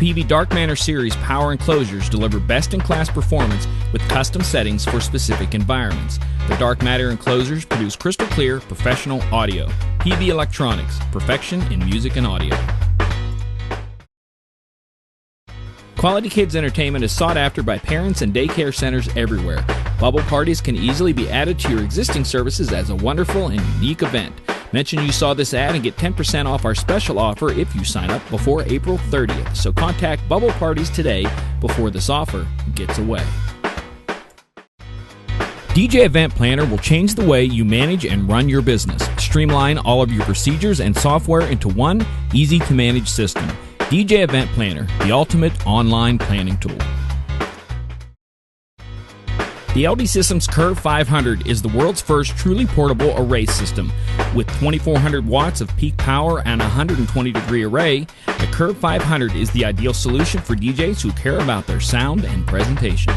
PV Dark Manor Series power enclosures deliver best-in-class performance with custom settings for specific environments. The Dark Matter enclosures produce crystal clear, professional audio. PV Electronics, perfection in music and audio. Quality Kids Entertainment is sought after by parents and daycare centers everywhere. Bubble parties can easily be added to your existing services as a wonderful and unique event. Mention you saw this ad and get 10% off our special offer if you sign up before April 30th. So contact Bubble Parties today before this offer gets away. DJ Event Planner will change the way you manage and run your business. Streamline all of your procedures and software into one easy-to-manage system. DJ Event Planner, the ultimate online planning tool. The LD Systems Curve 500 is the world's first truly portable array system. With 2400 watts of peak power and a 120-degree array, the Curve 500 is the ideal solution for DJs who care about their sound and presentation.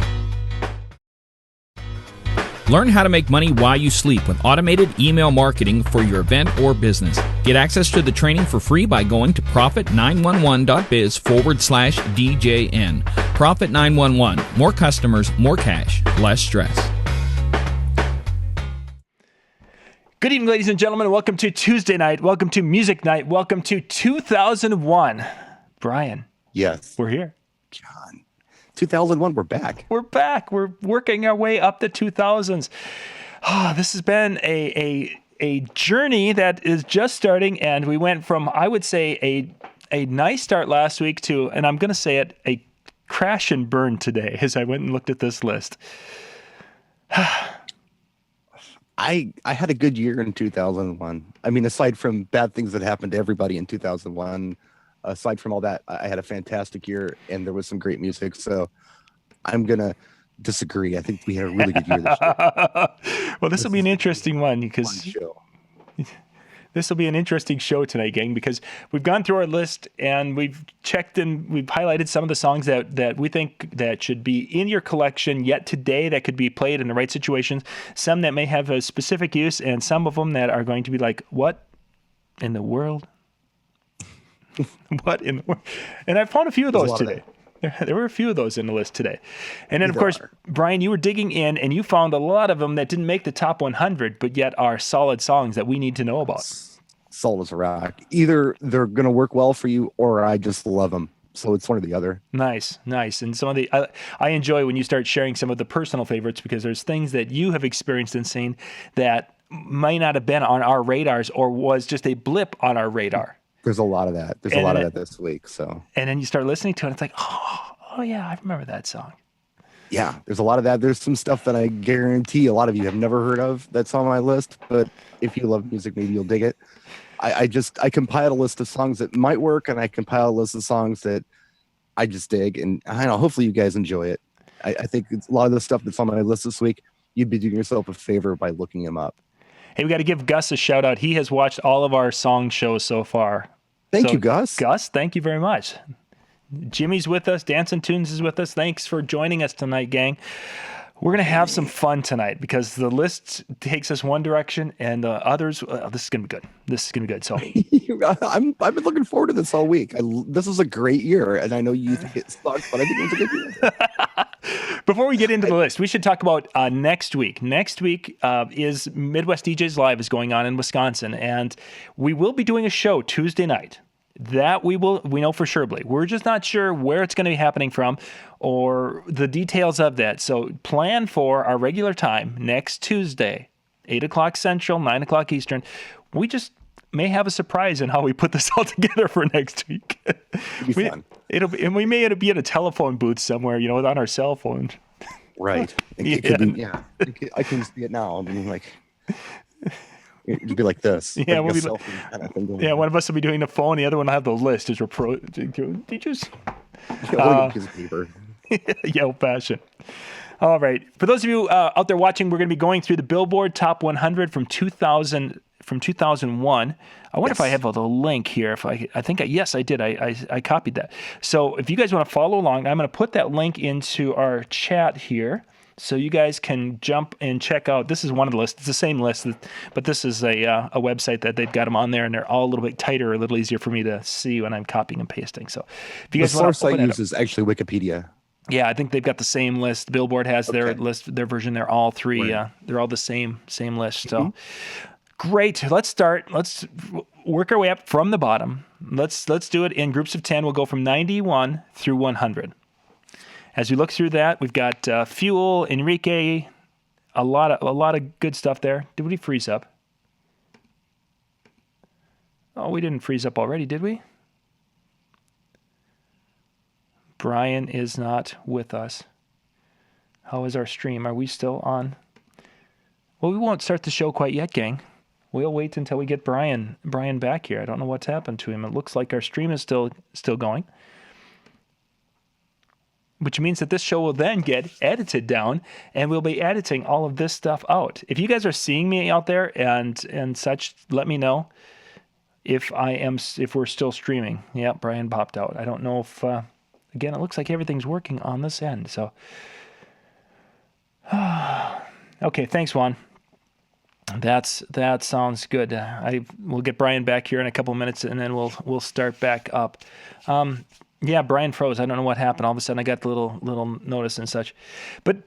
Learn how to make money while you sleep with automated email marketing for your event or business. Get access to the training for free by going to profit911.biz/DJN. Profit 911. More customers, more cash, less stress. Good evening, ladies and gentlemen. Welcome to Tuesday night. Welcome to Music Night. Welcome to 2001. Brian. Yes. We're here. John. 2001, we're back. We're back. We're working our way up the 2000s. This has been a journey that is just starting, and we went from, I would say, a nice start last week to, and I'm going to say it, a crash and burn today as I went and looked at this list. I had a good year in 2001. I mean, aside from bad things that happened to everybody in 2001, aside from all that, I had a fantastic year, and there was some great music. So I'm going to disagree. I think we had a really good year this year. Well, this will be an interesting one because this will be an interesting show tonight, gang, because we've gone through our list and we've checked and we've highlighted some of the songs that we think that should be in your collection yet today that could be played in the right situations, some that may have a specific use, and some of them that are going to be like, what in the world? What in the world? And I found a few of those today. There were a few of those in the list today. And then, of course, Brian, you were digging in and you found a lot of them that didn't make the top 100, but yet are solid songs that we need to know about. Solid as a rock. Either they're going to work well for you or I just love them. So it's one or the other. Nice. And some of the, I enjoy when you start sharing some of the personal favorites because there's things that you have experienced and seen that might not have been on our radars or was just a blip on our radar. There's a lot of that. There's a lot of that this week. So, and then you start listening to it. It's like, oh yeah, I remember that song. Yeah, there's a lot of that. There's some stuff that I guarantee a lot of you have never heard of that's on my list. But if you love music, maybe you'll dig it. I compiled a list of songs that might work, and I compiled a list of songs that I just dig. And I don't know, hopefully you guys enjoy it. I think it's a lot of the stuff that's on my list this week, you'd be doing yourself a favor by looking them up. Hey, we got to give Gus a shout out. He has watched all of our song shows so far. Thank you, Gus. Gus, thank you very much. Jimmy's with us. Dancing Tunes is with us. Thanks for joining us tonight, gang. We're going to have some fun tonight because the list takes us one direction and others. This is going to be good. So I've been looking forward to this all week. This is a great year, and I know you think it sucks, but I think it was a good year. Before we get into the list, we should talk about next week. Next week is Midwest DJs Live is going on in Wisconsin, and we will be doing a show Tuesday night. That we know for sure, Blake. We're just not sure where it's going to be happening from or the details of that. So plan for our regular time next Tuesday, 8 o'clock Central, 9 o'clock Eastern. We just may have a surprise in how we put this all together for next week. It'll be fun. We may be at a telephone booth somewhere, on our cell phone. Right. It could be, yeah. I can see it now. I mean, like... It'd be like this. Yeah, like one of us will be doing the phone, the other one will have the list. Did you just... a piece of paper. Yeah, old fashioned. All right. For those of you out there watching, we're going to be going through the Billboard Top 100 from 2001. I wonder if I have the link here. Yes, I did. I copied that. So if you guys want to follow along, I'm going to put that link into our chat here. So you guys can jump and check out. This is one of the lists. It's the same list, but this is a website that they've got them on there, and they're all a little bit tighter, a little easier for me to see when I'm copying and pasting. So if you guys the want source I use is actually Wikipedia. Yeah, I think they've got the same list. Billboard has their list, their version. They're all three. They're all the same list. So great. Let's start. Let's work our way up from the bottom. Let's do it in groups of 10. We'll go from 91 through 100. As we look through that, we've got Fuel, Enrique, a lot of good stuff there. Did we freeze up? Oh, we didn't freeze up already, did we? Brian is not with us. How is our stream? Are we still on? Well, we won't start the show quite yet, gang. We'll wait until we get Brian back here. I don't know what's happened to him. It looks like our stream is still going, which means that this show will then get edited down, and we'll be editing all of this stuff out. If you guys are seeing me out there and such, let me know if we're still streaming. Yeah, Brian popped out. I don't know if again, it looks like everything's working on this end. So okay, thanks, Juan. That sounds good. We'll get Brian back here in a couple of minutes, and then we'll start back up. Yeah, Brian froze. I don't know what happened. All of a sudden, I got the little notice and such. But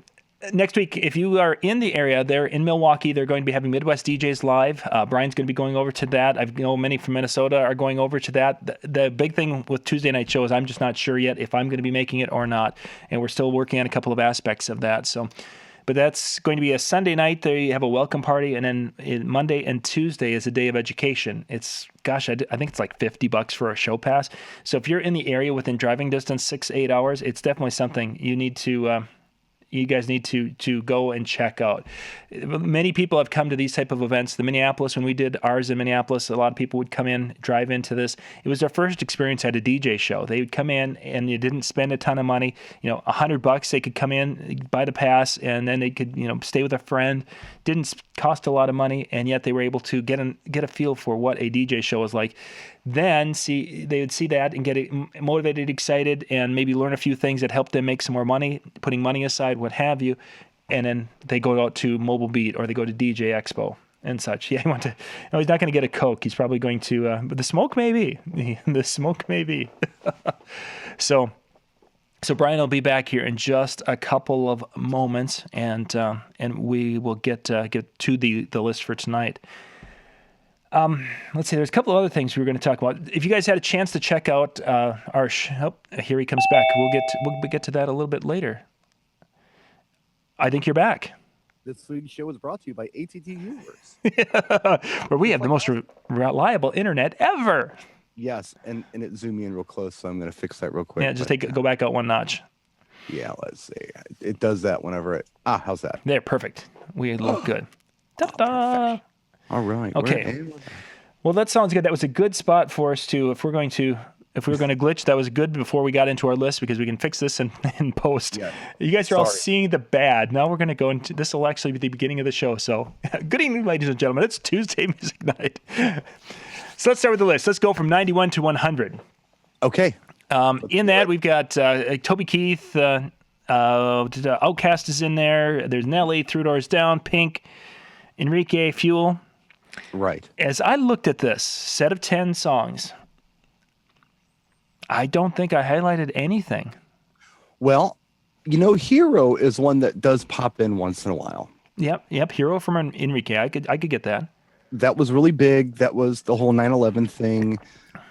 next week, if you are in the area, they're in Milwaukee. They're going to be having Midwest DJs live. Brian's going to be going over to that. I know many from Minnesota are going over to that. The big thing with Tuesday night shows, I'm just not sure yet if I'm going to be making it or not, and we're still working on a couple of aspects of that. So. But that's going to be a Sunday night. They have a welcome party, and then Monday and Tuesday is a day of education. It's, gosh, I think it's like $50 for a show pass. So if you're in the area within driving distance, 6-8 hours, it's definitely something you need to. You guys need to go and check out. Many people have come to these type of events. The Minneapolis, when we did ours in Minneapolis, a lot of people would come in, drive into this. It was their first experience at a DJ show. They would come in and you didn't spend a ton of money. $100, they could come in, buy the pass, and then they could, stay with a friend. Didn't cost a lot of money, and yet they were able to get a feel for what a DJ show is like. Then they would see that and get motivated, excited, and maybe learn a few things that help them make some more money, putting money aside, what have you. And then they go out to Mobile Beat or they go to DJ Expo and such. Yeah, he's not going to get a Coke. He's probably going to, but the smoke maybe. The smoke maybe. So Brian will be back here in just a couple of moments, and we will get to the list for tonight. Let's see. There's a couple of other things we were going to talk about. If you guys had a chance to check out our here he comes back. We'll get to that a little bit later. I think you're back. This week's show was brought to you by ATT Universe, where we have the most reliable internet ever. Yes, and it zoomed me in real close, so I'm going to fix that real quick. Yeah, just go back out one notch. Yeah, let's see. It does that whenever how's that? There, perfect. We look good. Ta-da! All right. Okay. Well, that sounds good. That was a good spot for us to, if we were going to glitch, that was good before we got into our list, because we can fix this in post. Yeah. You guys are all seeing the bad. Now we're going to go into, this will actually be the beginning of the show. So good evening, ladies and gentlemen. It's Tuesday Music Night. So let's start with the list. Let's go from 91 to 100. Okay. In that, we've got Toby Keith, Outkast is in there. There's Nelly, Three Doors Down, Pink, Enrique, Fuel. Right. As I looked at this set of 10 songs, I don't think I highlighted anything. Well, Hero is one that does pop in once in a while. Yep. Hero from Enrique. I could get that. That was really big. That was the whole 9/11 thing.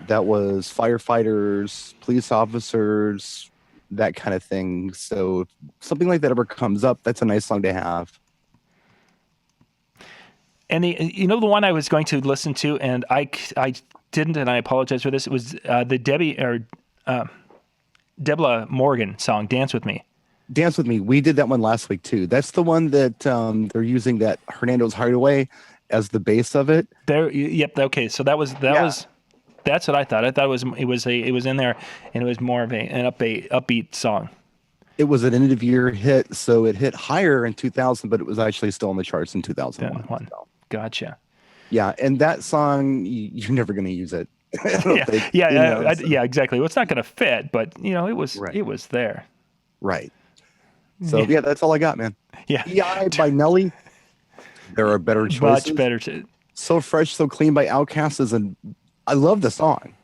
That was firefighters, police officers, that kind of thing. So if something like that ever comes up, that's a nice song to have. And the one I was going to listen to, and I didn't, and I apologize for this. It was the Debla Morgan song, "Dance with Me." Dance with Me. We did that one last week too. That's the one that they're using that Hernando's Hideaway as the base of it. There. Yep. Okay. So that was. That's what I thought. I thought it was in there, and it was more of an upbeat song. It was an end of year hit, so it hit higher in 2000, but it was actually still on the charts in 2001. So. Gotcha. Yeah, and that song, you're never going to use it. Yeah, exactly. Well, it's not going to fit, but it was there. Right. So yeah, that's all I got, man. Yeah. EI by Nelly. There are better choices. Much better. So Fresh, So Clean by Outkast I love the song.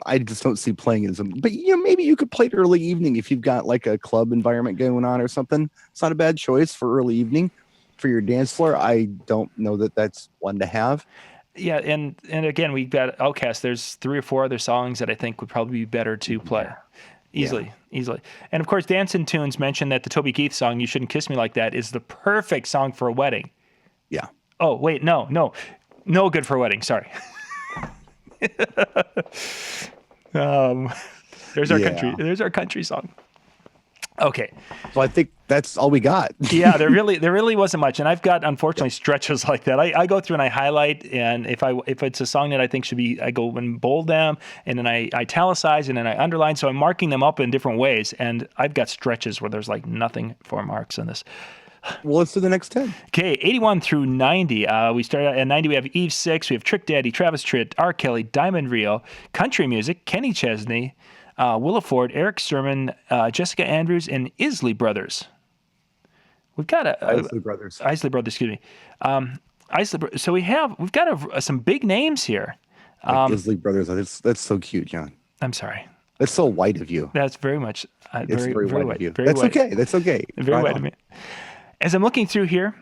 I just don't see playing it but maybe you could play it early evening if you've got like a club environment going on or something. It's not a bad choice for early evening for your dance floor. I don't know that that's one to have. Yeah, and again, we've got Outkast. There's 3 or 4 other songs that I think would probably be better to play. Easily. And of course, Dancing Tunes mentioned that the Toby Keith song, You Shouldn't Kiss Me Like That, is the perfect song for a wedding. Yeah. Oh, wait, no good for a wedding, sorry. There's our country song. Okay. So I think that's all we got. Yeah, there really wasn't much. And I've got, unfortunately, stretches like that. I go through and I highlight, and if it's a song that I think should be, I go and bold them, and then I italicize, and then I underline. So I'm marking them up in different ways. And I've got stretches where there's like nothing for marks on this. Well, let's do the next 10. Okay, 81 through 90. We start at 90. We have Eve 6. We have Trick Daddy, Travis Tritt, R. Kelly, Diamond Rio, Country Music, Kenny Chesney, Willa Ford, Eric Sermon, Jessica Andrews, and Isley Brothers. We've got Isley Brothers. Isley Brothers, excuse me. So we've got some big names here. Isley Brothers. That's so cute, John. I'm sorry. That's so white of you. That's very much. It's very white of you. Very That's white. okay. That's okay. Very white of me. As I'm looking through here,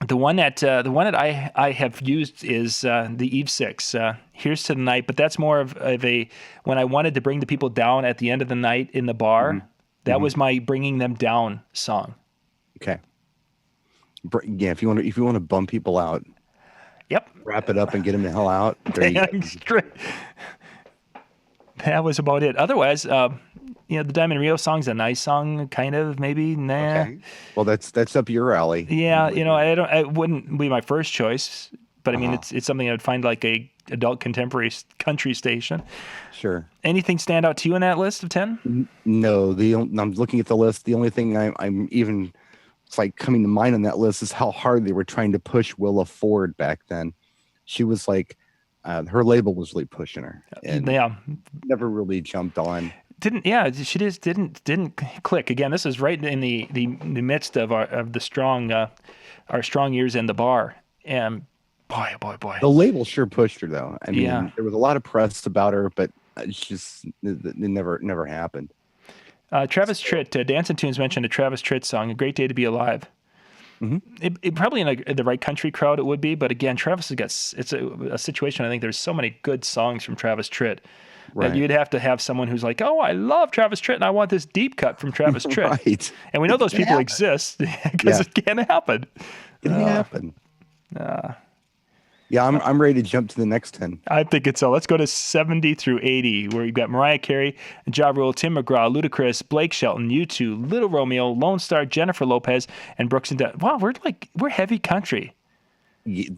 the one that I have used is the Eve 6. Here's to the Night, but that's more of a when I wanted to bring the people down at the end of the night in the bar. Mm-hmm. That was my bringing them down song. Okay. Yeah, if you want to bum people out. Yep. Wrap it up and get them the hell out. That was about it. Otherwise, the Diamond Rio song's a nice song, kind of, maybe. Nah. Okay. Well, that's up your alley. Yeah, I wouldn't be my first choice, but I mean, it's something I would find like a adult contemporary country station. Sure. Anything stand out to you in that list of 10? No, I'm looking at the list. The only thing I'm even it's like coming to mind on that list is how hard they were trying to push Willa Ford back then. She was like, her label was really pushing her. And never really jumped on. She just didn't click. Again, this is right in the midst of our strong years in the bar. And boy. The label sure pushed her though. I mean, there was a lot of press about her, but it never happened. Travis Tritt, Dancing Tunes mentioned a Travis Tritt song, A Great Day to Be Alive. Mm-hmm. It probably in the right country crowd it would be, but again, Travis has got, it's a situation. I think there's so many good songs from Travis Tritt that you'd have to have someone who's like, oh, I love Travis Tritt and I want this deep cut from Travis Tritt. Right. And we know those people exist because it can happen. It can happen. Yeah, I'm ready to jump to the next 10. I think it's so. Let's go to 70 through 80, where you've got Mariah Carey, Ja Rule, Tim McGraw, Ludacris, Blake Shelton, U2, Little Romeo, Lone Star, Jennifer Lopez, and Brooks and Dunn. Wow, we're heavy country.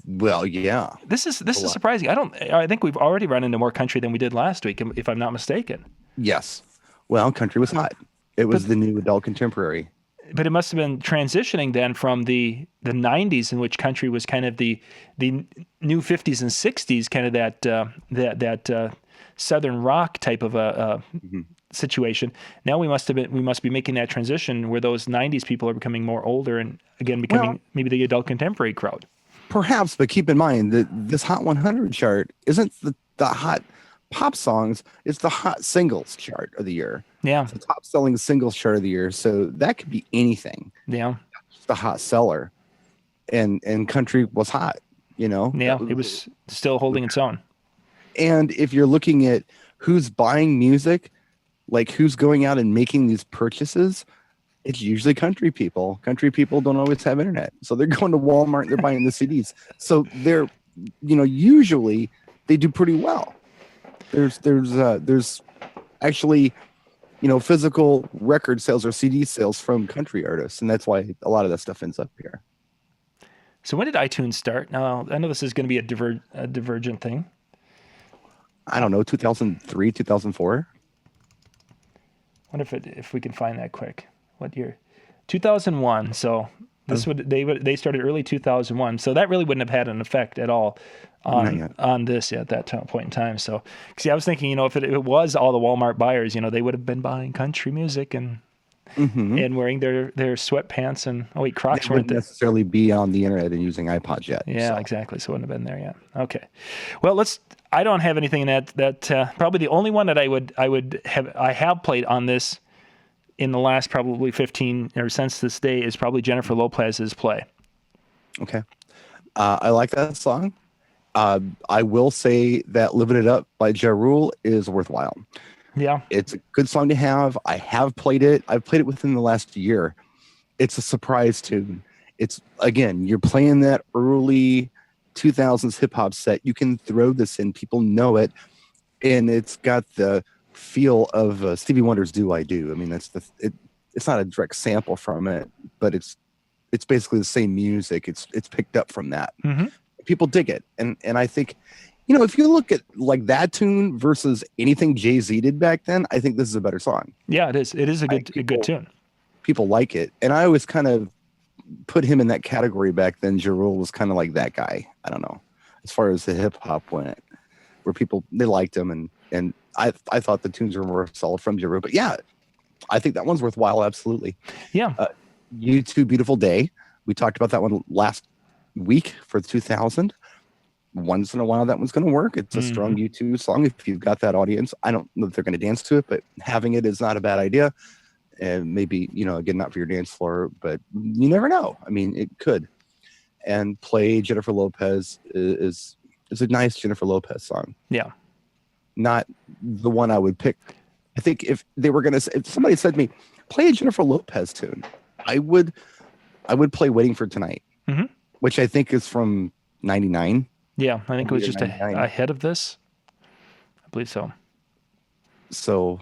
Well, yeah. This is surprising. I think we've already run into more country than we did last week, if I'm not mistaken. Yes. Well, country was hot. It was the new adult contemporary. But it must have been transitioning then from the 90s, in which country was kind of the new 50s and 60s, kind of that southern rock type of a situation. Now we must be making that transition where those 90s people are becoming more older and again becoming maybe the adult contemporary crowd. Perhaps, but keep in mind that this Hot 100 chart isn't the hot pop songs, it's the hot singles chart of the year. Yeah. It's the top selling singles chart of the year. So that could be anything. Yeah. Just a hot seller. And country was hot, Yeah, it was still holding its own. And if you're looking at who's buying music, like who's going out and making these purchases, it's usually country people. Country people don't always have internet. So they're going to Walmart and they're buying the CDs. So they're, usually they do pretty well. There's actually, physical record sales or CD sales from country artists, and that's why a lot of that stuff ends up here. So when did iTunes start? Now, I know this is going to be a divergent thing. I don't know, 2003, 2004? Wonder if we can find that quick. What year? 2001. So they started early 2001. So that really wouldn't have had an effect at all on this at that point in time. So, I was thinking, if it was all the Walmart buyers, they would have been buying country music, and and wearing their sweatpants and Crocs They weren't wouldn't there. necessarily be on the internet and using iPods yet. Yeah, so. exactly. So it wouldn't have been there yet. Okay. Well, I don't have anything in that probably the only one that I have played on this in the last probably 15 or since this day is probably Jennifer Lopez's Play. Okay. I like that song. I will say that Living It Up by Ja Rule is worthwhile. Yeah. It's a good song to have. I have played it. I've played it within the last year. It's a surprise tune. It's, again, you're playing that early 2000s hip hop set. You can throw this in. People know it. And it's got the feel of Stevie Wonder's Do I Do. I mean, it's not a direct sample from it, but it's basically the same music. It's picked up from that. People dig it. And I think, if you look at like that tune versus anything Jay-Z did back then, I think this is a better song. Yeah, it is. It is a good tune. People like it. And I always kind of put him in that category back then. Ja Rule was kind of like that guy. I don't know. As far as the hip hop went, where they liked him. And I thought the tunes were more solid from Ja Rule. But yeah, I think that one's worthwhile. Absolutely. Yeah. U2 Beautiful Day. We talked about that one last week for 2000. Once in a while, that one's going to work. It's a strong U2 song. If you've got that audience, I don't know if they're going to dance to it, but having it is not a bad idea. And maybe, again, not for your dance floor, but you never know. I mean, it could. And Play Jennifer Lopez is a nice Jennifer Lopez song. Yeah. Not the one I would pick. I think if somebody said to me, play a Jennifer Lopez tune, I would play Waiting for Tonight, which I think is from 99. Yeah, I think it was just ahead of this. I believe so. So,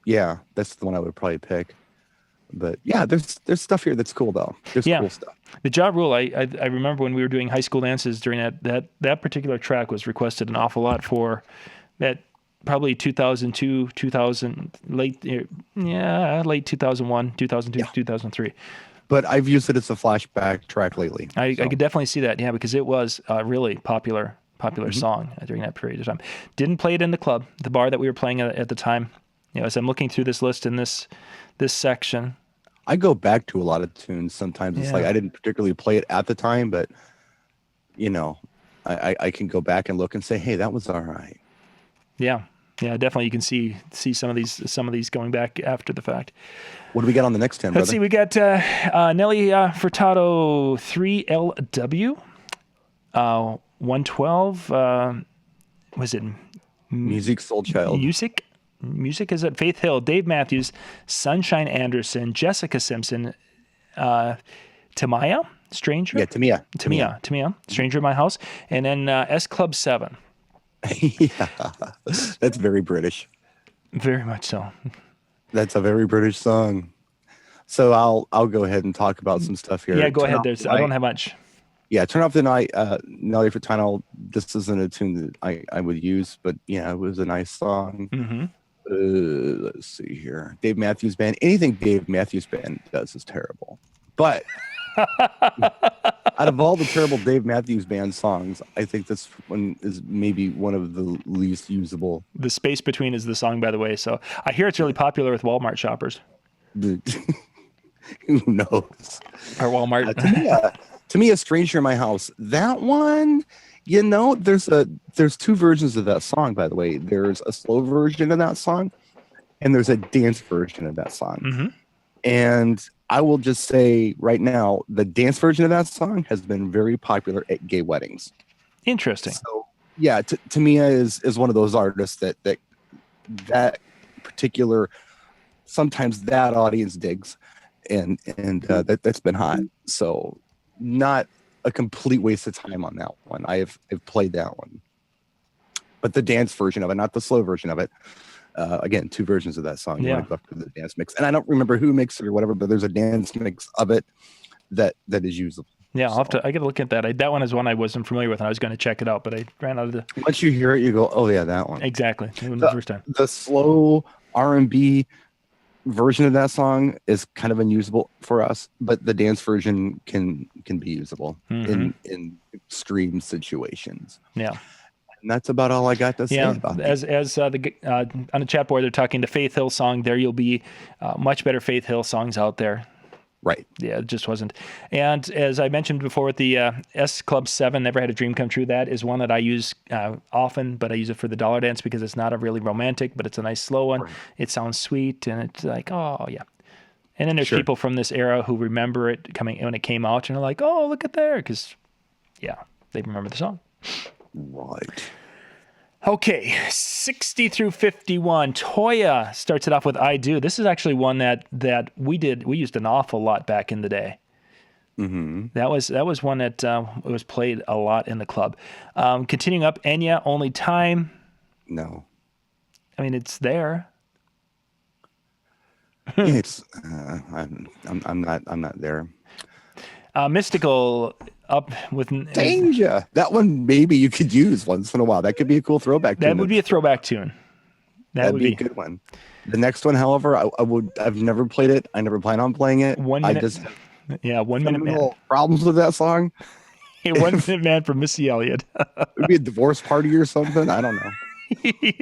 yeah, that's the one I would probably pick. But yeah, there's stuff here that's cool though. There's cool stuff. The Ja Rule, I remember when we were doing high school dances during that particular track was requested an awful lot for that probably 2002, 2000, late 2001, 2002, 2003. But I've used it as a flashback track lately. I could definitely see that, because it was a really popular song during that period of time. Didn't play it in the club, the bar that we were playing at the time. As I'm looking through this list in this section. I go back to a lot of tunes sometimes. It's like I didn't particularly play it at the time, but, I can go back and look and say, hey, that was all right. Yeah. Yeah, definitely. You can see some of these going back after the fact. What do we got on the next 10, brother? Let's see. We got Nelly Furtado 3LW, 112. Was it Music Soulchild? Music is at Faith Hill, Dave Matthews, Sunshine Anderson, Jessica Simpson, Tamaya, Stranger. Yeah, Tamia, Stranger in My House, and then S Club 7. Yeah, that's very British. Very much so. That's a very British song. So I'll go ahead and talk about some stuff here. Yeah, go ahead. I don't have much. Yeah, Turn Off the Night. Nelly Furtado. This isn't a tune that I would use, but yeah, it was a nice song. Let's see here. Dave Matthews Band. Anything Dave Matthews Band does is terrible. But out of all the terrible Dave Matthews Band songs, I think this one is maybe one of the least usable. The Space Between is the song, by the way. So I hear it's really popular with Walmart shoppers. Who knows? Or Walmart. To me, A Stranger in My House. That one, there's two versions of that song, by the way. There's a slow version of that song, and there's a dance version of that song. And I will just say right now, the dance version of that song has been very popular at gay weddings. Interesting. So, yeah, Tamia is one of those artists that particular, sometimes that audience digs, and that's been hot. So not a complete waste of time on that one. I've played that one, but the dance version of it, not the slow version of it. Again, two versions of that song. You want to go up to the dance mix, and I don't remember who mixed it or whatever, but there's a dance mix of it that is usable. Yeah, I got to look at that. That one is one I wasn't familiar with, and I was going to check it out, but I ran out of the. Once you hear it, you go, "Oh yeah, that one." Exactly. The first time. The slow R&B version of that song is kind of unusable for us, but the dance version can be usable in extreme situations. Yeah. And that's about all I got to say about as on the chat board, they're talking to Faith Hill song. There you'll be much better Faith Hill songs out there. Right. Yeah, it just wasn't. And as I mentioned before with the S Club 7, Never Had a Dream Come True, that is one that I use often, but I use it for the dollar dance because it's not a really romantic, but it's a nice slow one. Right. It sounds sweet, and it's like, oh, yeah. And then there's people from this era who remember it coming when it came out, and are like, oh, look at there, because, yeah, they remember the song. Right. Okay, 60 through 51. Toya starts it off with I Do. This is actually one that we used an awful lot back in the day. Mm-hmm. That was one that was played a lot in the club. Continuing up, Enya, Only Time. No. I mean, it's there. It's I'm not there. Mystical, up with Danger. That one maybe you could use once in a while. That could be a cool throwback tune. That would be a throwback tune. That'd be a good one. The next one, however, I've never played it. I never plan on playing it. 1 minute. I just 1 minute man. Problems with that song. 1 minute man from Missy Elliott. It would be a divorce party or something. I don't know. He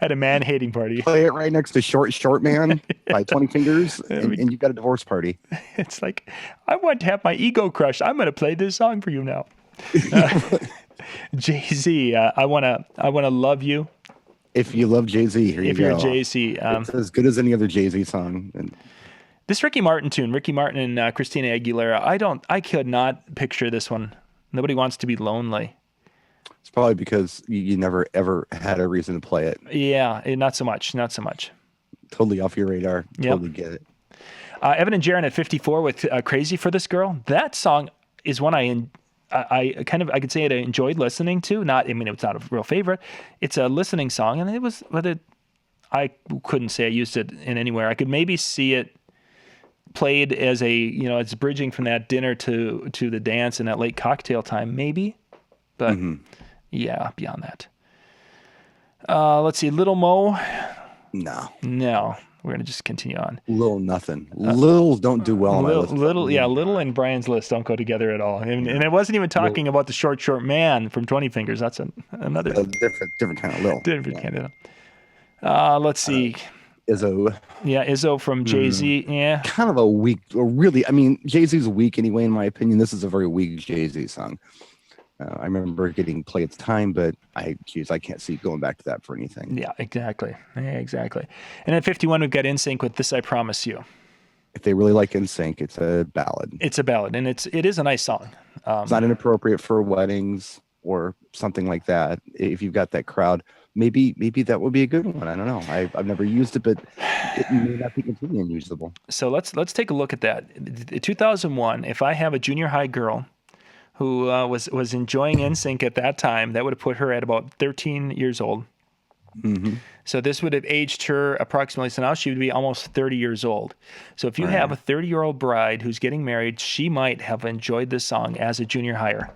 had a man-hating party. Play it right next to Short Man by 20 Fingers, and you've got a divorce party. It's like, I want to have my ego crushed. I'm going to play this song for you now. Jay-Z, I wanna love you. If you love Jay-Z, here you go. If you're Jay-Z. It's as good as any other Jay-Z song. And this Ricky Martin tune, Ricky Martin and Christina Aguilera, I could not picture this one. Nobody Wants to Be Lonely. It's probably because you never, ever had a reason to play it. Yeah, not so much. Totally off your radar. Totally get it. Evan and Jaron at 54 with Crazy for This Girl. That song is one I could say I enjoyed listening to. It's not a real favorite. It's a listening song, and I couldn't say I used it in anywhere. I could maybe see it played as it's bridging from that dinner to the dance and that late cocktail time, maybe. But yeah, beyond that. Let's see, Little Mo. No. We're gonna just continue on. Lil nothing. Lils don't do well on my list. Little and Brian's list don't go together at all. And it wasn't even talking about the short man from 20 Fingers. That's another different kind of Lil. Different kind of. Let's see. Izzo. Yeah, Izzo from Jay-Z. Yeah. Kind of a weak, Jay-Z's weak anyway, in my opinion. This is a very weak Jay-Z song. I remember getting Play Its Time, but I can't see going back to that for anything. Yeah, exactly. And at 51, we've got NSYNC with This I Promise You. If they really like NSYNC, it's a ballad. It's a ballad, and it is a nice song. It's not inappropriate for weddings or something like that. If you've got that crowd, maybe that would be a good one. I don't know. I've never used it, but it may not be completely unusable. So let's take a look at that. In 2001, if I have a junior high girl who was enjoying NSYNC at that time, that would have put her at about 13 years old. Mm-hmm. So this would have aged her approximately, so now she would be almost 30 years old. So if you have a 30-year-old bride who's getting married, she might have enjoyed this song as a junior higher.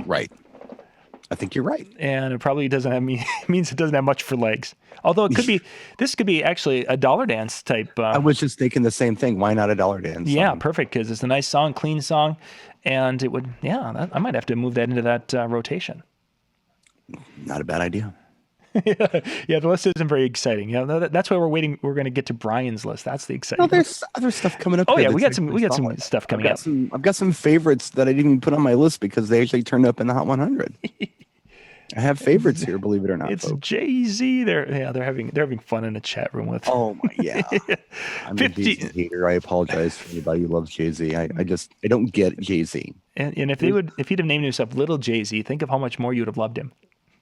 Right. I think you're right. And it probably doesn't have means it doesn't have much for legs. Although this could be actually a dollar dance type. I was just thinking the same thing. Why not a dollar dance? Yeah, perfect, because it's a nice song, clean song. And it would, I might have to move that into that rotation. Not a bad idea. Yeah, the list isn't very exciting. That's why we're waiting. We're going to get to Brian's list. That's the exciting. No, there's other stuff coming up. Oh yeah, we got some stuff coming up. I've got some favorites that I didn't even put on my list because they actually turned up in the Hot 100. I have favorites here, believe it or not. It's folks. Jay-Z. They're having fun in the chat room with. Oh my, yeah. I'm 50 a Jay-Z hater. I apologize for anybody who loves Jay-Z. I don't get Jay-Z. And if he'd have named himself Little Jay-Z, think of how much more you'd have loved him.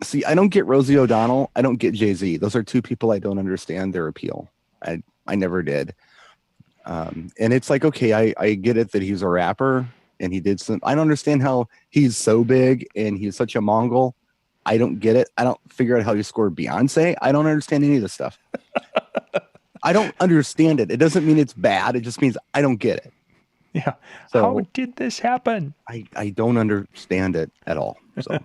See, I don't get Rosie O'Donnell. I don't get Jay-Z. Those are two people I don't understand their appeal. I never did. And it's like, okay, I get it that he's a rapper and he did some. I don't understand how he's so big and he's such a Mongol. I don't get it. I don't figure out how you scored Beyonce. I don't understand any of this stuff. I don't understand it. It doesn't mean it's bad. It just means I don't get it. Yeah. So, how did this happen? I don't understand it at all. So.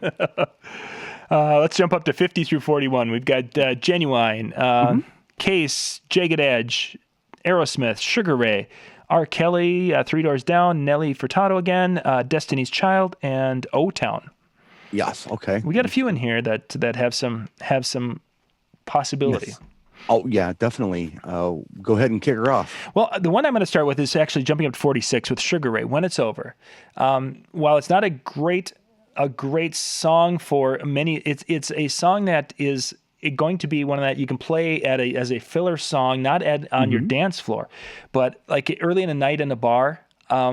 Let's jump up to 50 through 41. We've got Genuine, Case, Jagged Edge, Aerosmith, Sugar Ray, R. Kelly, Three Doors Down, Nelly Furtado again, Destiny's Child, and O-Town. Yes. Okay. We got a few in here that have some possibility. Yes. Oh yeah, definitely. Go ahead and kick her off. Well, the one I'm going to start with is actually jumping up to 46 with Sugar Ray, When It's Over. While it's not a great song for many, it's a song that is going to be one of that you can play as a filler song, not on your dance floor, but like early in the night in a bar.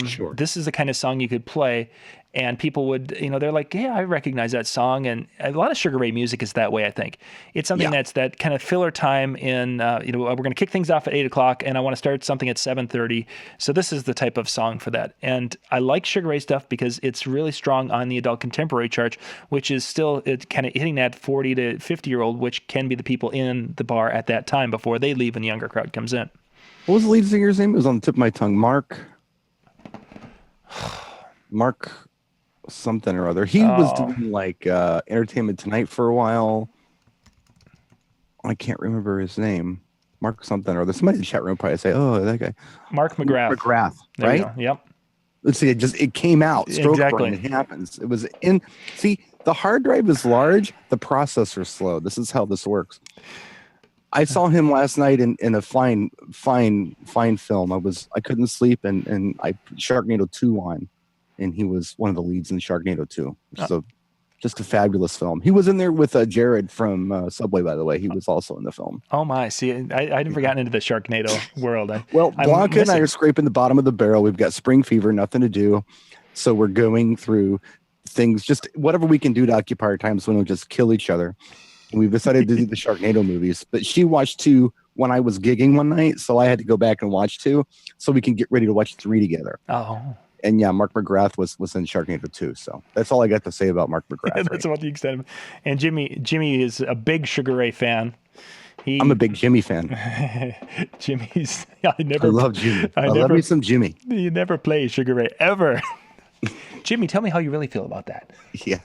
Sure. This is the kind of song you could play, and people would, they're like, yeah, I recognize that song. And a lot of Sugar Ray music is that way, I think. It's something that's that kind of filler time in, we're going to kick things off at 8 o'clock, and I want to start something at 7:30. So this is the type of song for that. And I like Sugar Ray stuff because it's really strong on the adult contemporary chart, which is still kind of hitting that 40 to 50-year-old, which can be the people in the bar at that time before they leave and the younger crowd comes in. What was the lead singer's name? It was on the tip of my tongue. Mark something or other. He was doing like Entertainment Tonight for a while. I can't remember his name. Mark something or other. Somebody in the chat room probably say, "Oh, that guy." Mark McGrath. There right? Yep. Let's see. It came out. Stroke brain. It happens. It was in. See, the hard drive is large. The processor's slow. This is how this works. I saw him last night in a fine film. I couldn't sleep and I put Sharknado 2 on, and he was one of the leads in Sharknado 2. So just a fabulous film. He was in there with Jared from Subway, by the way. He was also in the film. Oh my! See, I hadn't forgotten into the Sharknado world. Blanca and I are scraping the bottom of the barrel. We've got spring fever, nothing to do, so we're going through things, just whatever we can do to occupy our time, so we don't just kill each other. And we've decided to do the Sharknado movies, but she watched 2 when I was gigging one night, so I had to go back and watch 2 so we can get ready to watch 3 together. Oh. And yeah, Mark McGrath was in Sharknado 2, so that's all I got to say about Mark McGrath. That's about the extent of it. And Jimmy is a big Sugar Ray fan. I'm a big Jimmy fan. I love Jimmy. I love me some Jimmy. You never play Sugar Ray ever. Jimmy, tell me how you really feel about that. Yeah.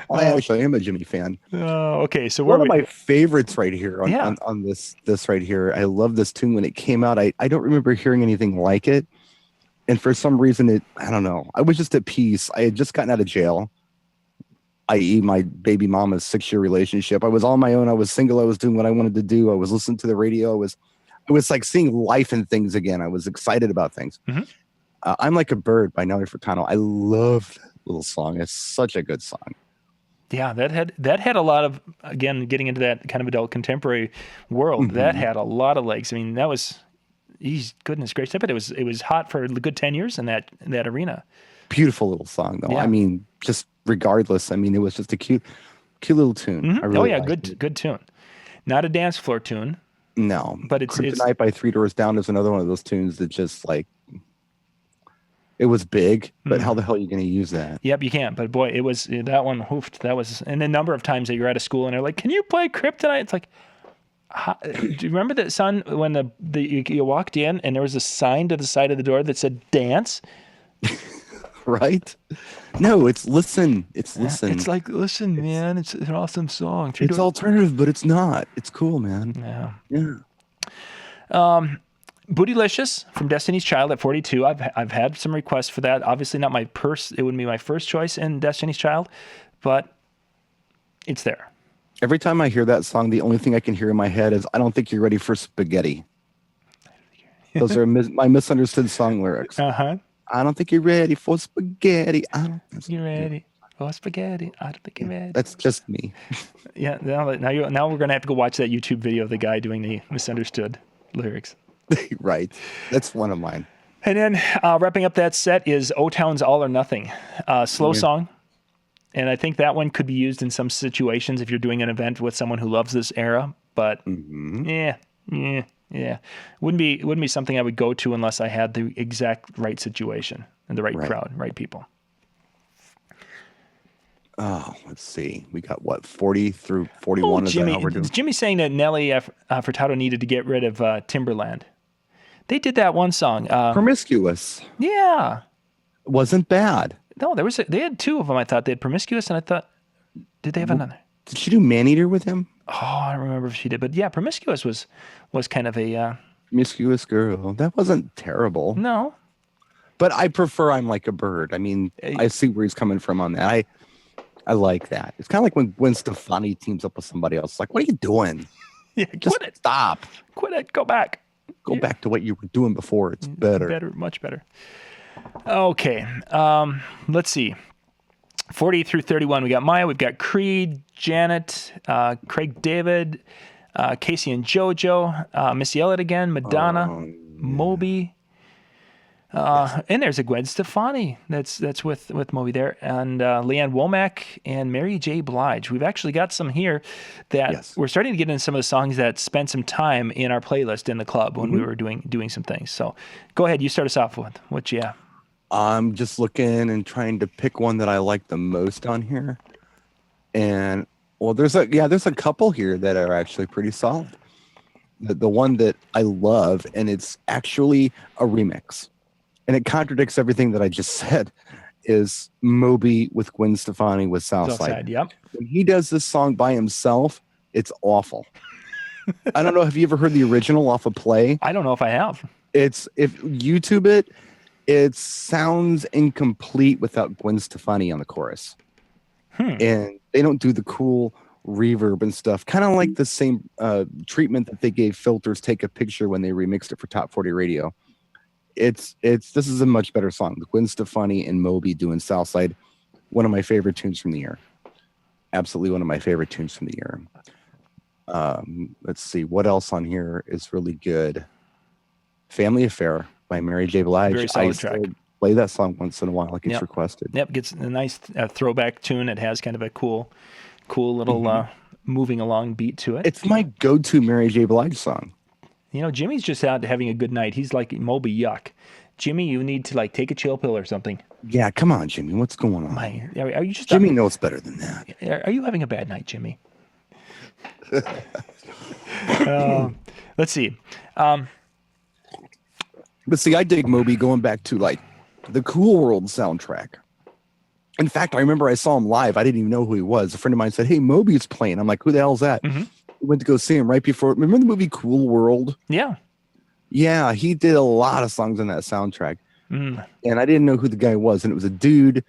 I actually am a Jimmy fan. Oh, okay. So one of my favorites right here on this right here. I love this tune when it came out. I don't remember hearing anything like it. And for some reason I don't know. I was just at peace. I had just gotten out of jail, i.e. my baby mama's 6-year relationship. I was on my own. I was single. I was doing what I wanted to do. I was listening to the radio. It was like seeing life and things again. I was excited about things. Mm-hmm. I'm Like a Bird by Nelly Furtado. I love that little song. It's such a good song. Yeah, that had a lot of, again, getting into that kind of adult contemporary world. That had a lot of legs. I mean, that was, goodness gracious, but it was hot for a good 10 years in that arena. Beautiful little song, though. Yeah. I mean, just regardless, I mean, it was just a cute little tune. Mm-hmm. I really good tune. Not a dance floor tune. No, but it's Kryptonite by Three Doors Down is another one of those tunes that just like. It was big, but how the hell are you going to use that? Yep, you can't. But boy, it was that one. Hoofed. That was, and a number of times that you're at a school and they're like, "Can you play Kryptonite?" It's like, do you remember that, son? When you walked in and there was a sign to the side of the door that said "Dance." Right? No, it's listen. It's listen. It's like listen, man. It's an awesome song. It's alternative, but it's not. It's cool, man. Yeah. Bootylicious from Destiny's Child at 42. I've had some requests for that. Obviously not it wouldn't be my first choice in Destiny's Child, but it's there. Every time I hear that song, the only thing I can hear in my head is "I don't think you're ready for spaghetti." Those are my misunderstood song lyrics. Uh-huh. I don't think you're ready for spaghetti. I don't think you're ready for spaghetti. I don't think you're ready. That's just me. Yeah. Now we're going to have to go watch that YouTube video of the guy doing the misunderstood lyrics. Right. That's one of mine. And then wrapping up that set is O-Town's All or Nothing. Slow song. And I think that one could be used in some situations if you're doing an event with someone who loves this era. But yeah. Wouldn't be something I would go to unless I had the exact right situation and the right crowd, right people. Oh, let's see. We got 40 through 41 is that how we're doing? Jimmy's saying that Nelly Furtado needed to get rid of Timberland. They did that one song. Promiscuous. Yeah. Wasn't bad. No, they had 2 of them. I thought they had Promiscuous, and I thought, did they have another? Did she do Maneater with him? Oh, I don't remember if she did, but yeah, Promiscuous was kind of a Promiscuous Girl. That wasn't terrible. No. But I prefer I'm Like a Bird. I mean, I see where he's coming from on that. I like that. It's kind of like when Gwen Stefani teams up with somebody else. Like, what are you doing? Yeah, Just quit it. stop. Quit it. Go back. Go back to what you were doing before. It's better. Better, much better. Okay. Let's see. 40 through 31. We got Maya. We've got Creed, Janet, Craig David, Casey and JoJo, Missy Elliott again, Madonna, Moby. And there's a Gwen Stefani that's with Moby there, and Leanne Womack and Mary J. Blige. We've actually got some here that we're starting to get into some of the songs that spent some time in our playlist in the club when we were doing some things. So go ahead, you start us off with what you have. I'm just looking and trying to pick one that I like the most on here, and well, there's a couple here that are actually pretty solid. The one that I love, and it's actually a remix. And it contradicts everything that I just said, is Moby with Gwen Stefani with Southside. Yep. When he does this song by himself, it's awful. I don't know. Have you ever heard the original off of Play? I don't know if I have. If YouTube it sounds incomplete without Gwen Stefani on the chorus. And they don't do the cool reverb and stuff. Kind of like the same treatment that they gave Filters Take a Picture when they remixed it for Top 40 Radio. This is a much better song. Gwen Stefani and Moby doing Southside, one of my favorite tunes from the year. Absolutely one of my favorite tunes from the year. Let's see what else on here is really good. Family Affair by Mary J. Blige. Very solid track. Play that song once in a while. It gets requested. Yep, gets a nice throwback tune. It has kind of a cool little moving along beat to it. It's my go-to Mary J. Blige song. You know, Jimmy's just out having a good night. He's like, Moby, yuck. Jimmy, you need to like take a chill pill or something. Yeah, come on, Jimmy. What's going on? Are you just Jimmy knows better than that. Are you having a bad night, Jimmy? Let's see. But see, I dig Moby going back to like the Cool World soundtrack. In fact, I remember I saw him live. I didn't even know who he was. A friend of mine said, "Hey, Moby's playing." I'm like, "Who the hell's that?" We went to go see him right before. Remember the movie Cool World? Yeah. Yeah, he did a lot of songs on that soundtrack. And I didn't know who the guy was. And it was a dude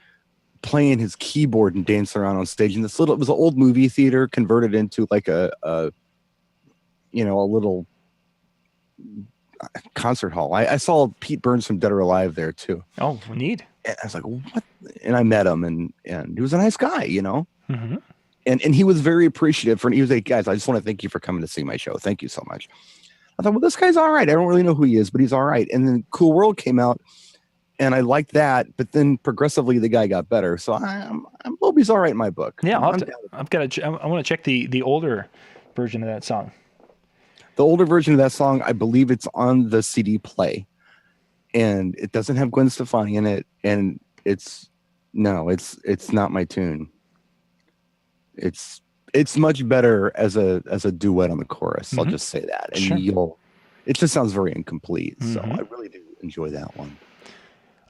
playing his keyboard and dancing around on stage. And it was an old movie theater converted into like a little concert hall. I saw Pete Burns from Dead or Alive there too. Oh, neat. And I was like, what? And I met him and he was a nice guy, you know? Mm-hmm. And he was very appreciative. He was like, guys, I just want to thank you for coming to see my show. Thank you so much. I thought, well, this guy's all right. I don't really know who he is, but he's all right. And then Cool World came out, and I liked that. But then progressively, the guy got better. So I'm Moby's all right in my book. Yeah, I want to check the older version of that song. The older version of that song, I believe it's on the CD Play, and it doesn't have Gwen Stefani in it. And it's not my tune. It's much better as a duet on the chorus. I'll just say that. And it just sounds very incomplete. So I really do enjoy that one.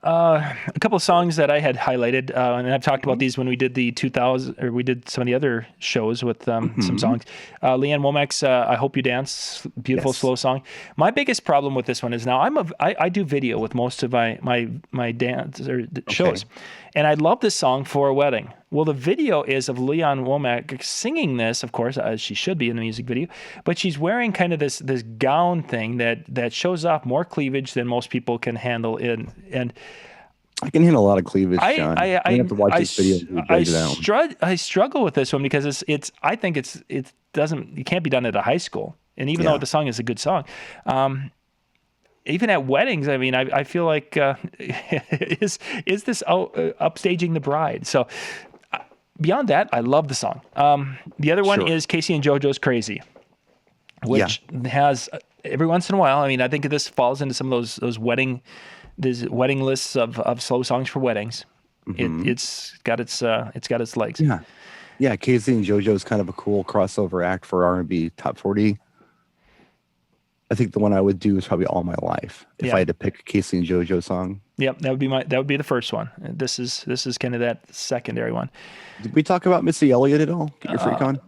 A couple of songs that I had highlighted, and I've talked about these when we did the 2000, or we did some of the other shows with some songs. Leanne Womack's "I Hope You Dance," beautiful slow song. My biggest problem with this one is now I do video with most of my dance or shows, and I love this song for a wedding. Well, the video is of Leanne Womack singing this, of course, as she should be in the music video, but she's wearing kind of this gown thing that shows off more cleavage than most people can handle. And I can handle a lot of cleavage, John. I have to watch this video. I struggle with this one because I think it can't be done at a high school. And even though the song is a good song, even at weddings, I mean, I feel like is this upstaging the bride? So. Beyond that, I love the song. The other one is Casey and JoJo's "Crazy," which has every once in a while. I mean, I think this falls into some of those wedding lists of slow songs for weddings. It's got its legs. Yeah. Casey and JoJo is kind of a cool crossover act for R&B Top 40. I think the one I would do is probably "All My Life" if I had to pick a Casey and JoJo song. Yep, that would be the first one. This is kind of that secondary one. Did we talk about Missy Elliott at all? Get Your Freak On?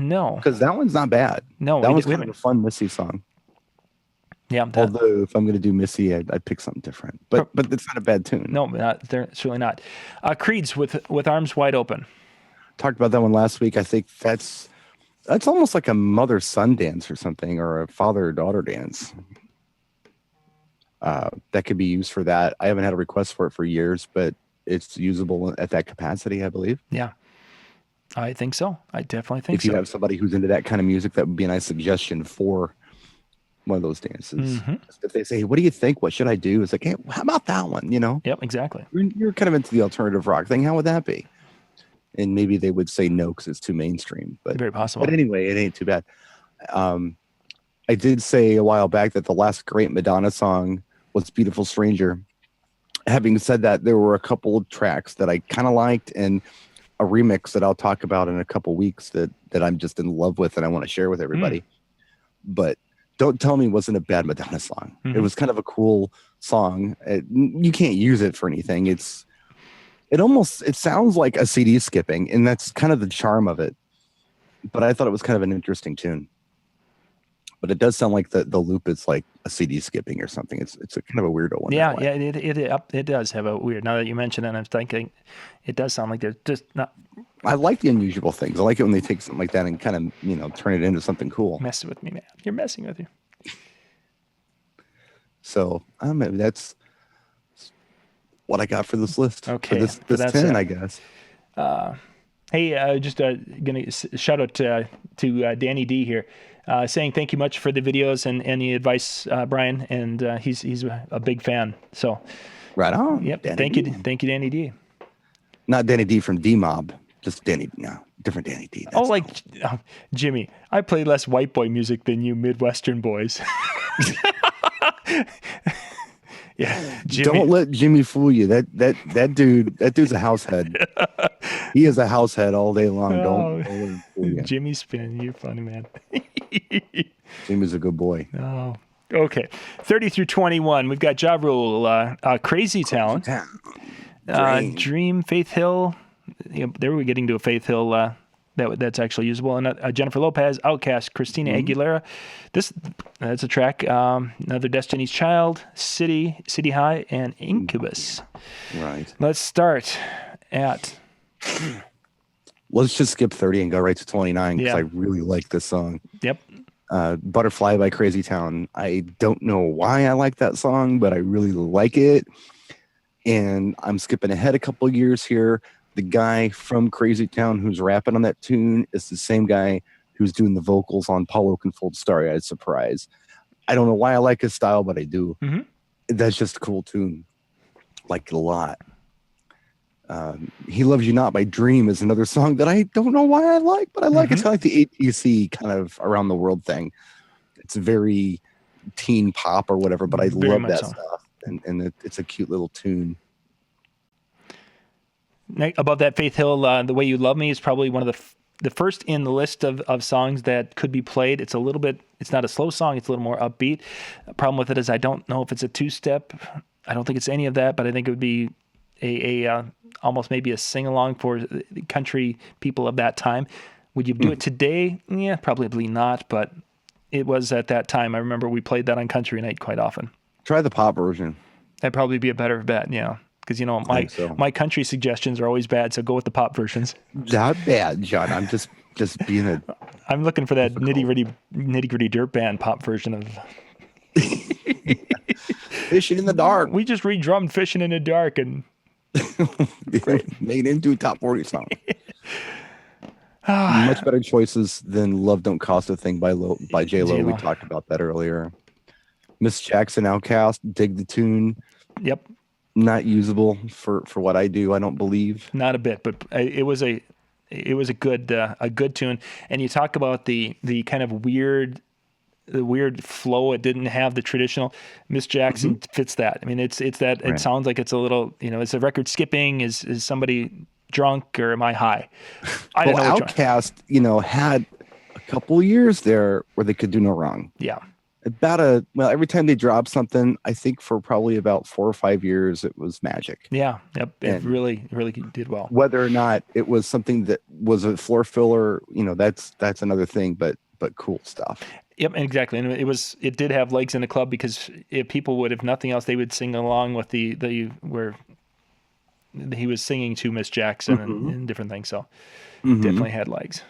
No. Because that one's not bad. No, that one's kind of a fun Missy song. Yeah. Although if I'm going to do Missy, I'd pick something different. But it's not a bad tune. No, they're certainly not. Creed's with Arms Wide Open. Talked about that one last week. I think that's almost like a mother-son dance or something, or a father-daughter dance. That could be used for that. I haven't had a request for it for years, but it's usable at that capacity, I believe. Yeah, I think so. I definitely think so. If you have somebody who's into that kind of music, that would be a nice suggestion for one of those dances. If they say, what do you think? What should I do? It's like, hey, how about that one? Yep, exactly. You're kind of into the alternative rock thing. How would that be? And maybe they would say no because it's too mainstream. But very possible. But anyway, it ain't too bad. I did say a while back that the last great Madonna song was Beautiful Stranger. Having said that, there were a couple of tracks that I kind of liked, and a remix that I'll talk about in a couple weeks that I'm just in love with and I want to share with everybody. But Don't Tell Me wasn't a bad Madonna song. It was kind of a cool song. You can't use it for anything. It sounds like a CD skipping, and that's kind of the charm of it. But I thought it was kind of an interesting tune. But it does sound like the loop is like a CD skipping or something. It's a kind of a weirdo one. Yeah, it does have a weird. Now that you mention it, I'm thinking it does sound like they're just not. I like the unusual things. I like it when they take something like that and kind of turn it into something cool. Messing with me, man. You're messing with you. So maybe that's what I got for this list. Okay, for this 10, I guess. Hey, just gonna shout out to Danny D here, saying thank you much for the videos and the advice, Brian, and he's a big fan. So, right on. Yep. Danny thank you, Danny D. Not Danny D from D Mob, just Danny. No, different Danny D. Jimmy. I play less white boy music than you Midwestern boys. Yeah, Jimmy. Don't let Jimmy fool you. That dude's a house head. He is a house head all day long. Don't let him fool you. Jimmy Spin, you're funny, man. Jimmy's a good boy. Oh, okay. 30 through 21. We've got Ja Rule, Crazy Town, Dream, Faith Hill. There we're getting to a Faith Hill that's actually usable. And Jennifer Lopez, Outkast, Christina Aguilera. That's a track. Another Destiny's Child, City High, and Incubus. Right. Let's start at. Let's just skip 30 and go right to 29 because I really like this song. Yep. Butterfly by Crazy Town. I don't know why I like that song, but I really like it. And I'm skipping ahead a couple of years here. The guy from Crazy Town who's rapping on that tune is the same guy who's doing the vocals on Paul Oakenfold's Starry-Eyed Surprise. I don't know why I like his style, but I do. That's just a cool tune. Like it a lot. He Loves You Not by Dream is another song that I don't know why I like, but I like. It's kind of like the ATC kind of around the world thing. It's very teen pop or whatever, but I love that stuff. And it's a cute little tune. Above that, Faith Hill, The Way You Love Me is probably one of the first in the list of songs that could be played. It's not a slow song. It's a little more upbeat. The problem with it is I don't know if it's a two-step. I don't think it's any of that, but I think it would be a almost maybe a sing-along for the country people of that time. Would you do it today? Yeah, probably not, but it was at that time. I remember we played that on country night quite often. Try the pop version. That'd probably be a better bet, yeah. Because my country suggestions are always bad, so go with the pop versions. Not bad, John. I'm just being a. I'm looking for that nitty gritty dirt band pop version of. Fishing in the Dark. We just redrummed Fishing in the Dark and made into a top 40 song. Much better choices than Love Don't Cost a Thing by J-Lo. We talked about that earlier. Miss Jackson, Outkast, dig the tune. Yep. Not usable for what I do, I don't believe. Not a bit, but it was a good tune. And you talk about the kind of weird flow. It didn't have the traditional. Miss Jackson fits that. I mean, it's that. Right. It sounds like it's a little. It's a record skipping. Is somebody drunk or am I high? I don't know. Outkast, had a couple years there where they could do no wrong. Yeah. Every time they dropped something, I think for probably about 4 or 5 years, it was magic. Yeah. Yep. It really did well. Whether or not it was something that was a floor filler, that's another thing. But but cool stuff. Yep, exactly. And it did have legs in the club because if people would, if nothing else, they would sing along with the where he was singing to Miss Jackson and different things. So definitely had legs.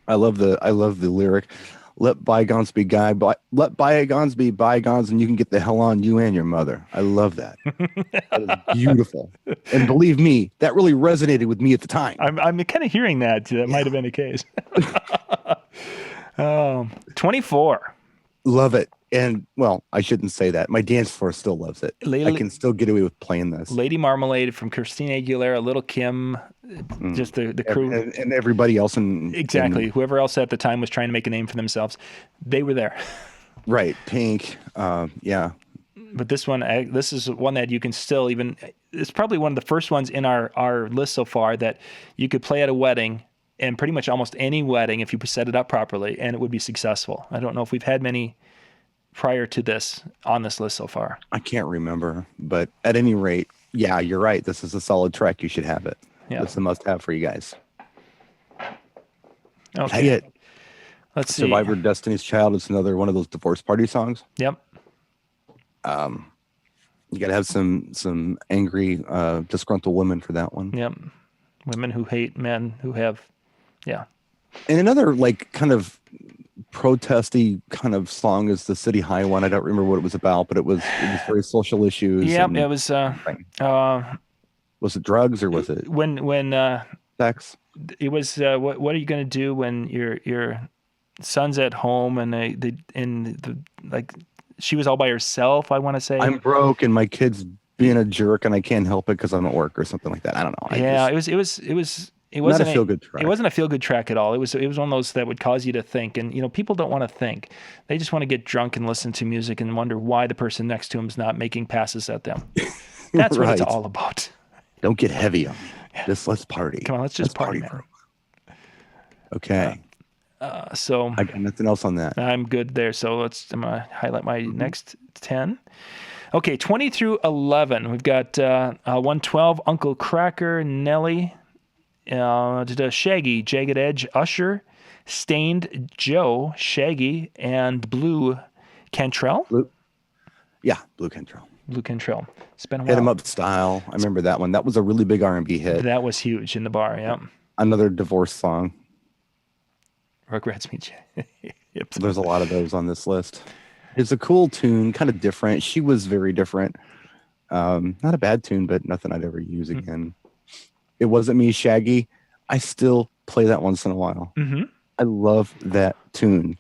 I love the lyric. Let bygones be let bygones be bygones, and you can get the hell on, you and your mother. I love that. That is beautiful. And believe me, that really resonated with me at the time. I'm kind of hearing that. That might have been the case. 24. Love it. And, well, I shouldn't say that. My dance floor still loves it. I can still get away with playing this. Lady Marmalade from Christina Aguilera, Little Kim, just the crew. And everybody else. Exactly. Whoever else at the time was trying to make a name for themselves, they were there. Right. Pink. Yeah. But this is one that you can still even, it's probably one of the first ones in our list so far that you could play at a wedding, and pretty much almost any wedding if you set it up properly, and it would be successful. I don't know if we've had many prior to this on this list so far. I can't remember, but at any rate, yeah, you're right. This is a solid track. You should have it. Yeah. That's a must-have for you guys. Okay. Play it. Let's see. Survivor Destiny's Child is another one of those divorce party songs. Yep. You got to have some angry, disgruntled women for that one. Yep. Women who hate men who have, yeah. And another like kind of protesty kind of song is the City High one. I don't remember what it was about, but it was very social issues. Yeah, it was. Was it drugs or was it when sex? It was. What are you going to do when your son's at home and like she was all by herself? I want to say I'm broke and my kid's being a jerk and I can't help it because I'm at work or something like that. I don't know. It wasn't a feel-good track. It wasn't a feel-good track at all. It was one of those that would cause you to think. And, people don't want to think. They just want to get drunk and listen to music and wonder why the person next to them is not making passes at them. That's what it's all about. Don't get heavy on me. Yeah. Just let's party. Come on, let's party, man. Okay. So I got nothing else on that. I'm good there. So I'm going to highlight my next 10. Okay, 20 through 11. We've got 112, Uncle Cracker, Nelly, Shaggy, Jagged Edge, Usher, Stained, Joe, Shaggy, and Blue Cantrell. Blue Cantrell. Blue Cantrell. It's been a while. Hit 'em Up Style. I remember that one. That was a really big R&B hit. That was huge in the bar, yeah. Another divorce song. Rugrats Me. Yep. There's a lot of those on this list. It's a cool tune, kind of different. She was very different. Not a bad tune, but nothing I'd ever use again. It Wasn't Me, Shaggy. I still play that once in a while. Mm-hmm. I love that tune.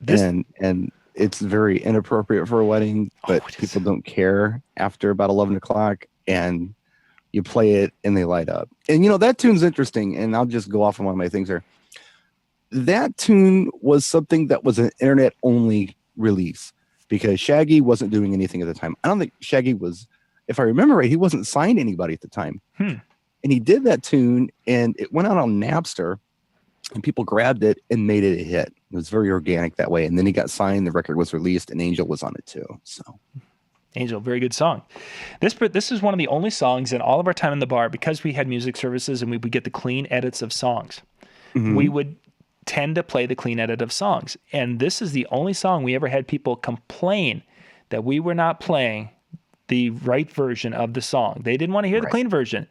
And it's very inappropriate for a wedding, but people don't care after about 11 o'clock, and you play it and they light up. And, that tune's interesting, and I'll just go off on one of my things here. That tune was something that was an internet-only release because Shaggy wasn't doing anything at the time. I don't think Shaggy was, if I remember right, he wasn't signed to anybody at the time. And he did that tune and it went out on Napster and people grabbed it and made it a hit. It was very organic that way. And then he got signed, the record was released, and Angel was on it too. So Angel, very good song. This is one of the only songs in all of our time in the bar, because we had music services and we would get the clean edits of songs. Mm-hmm. We would tend to play the clean edit of songs. And this is the only song we ever had people complain that we were not playing the right version of the song. They didn't want to hear the clean version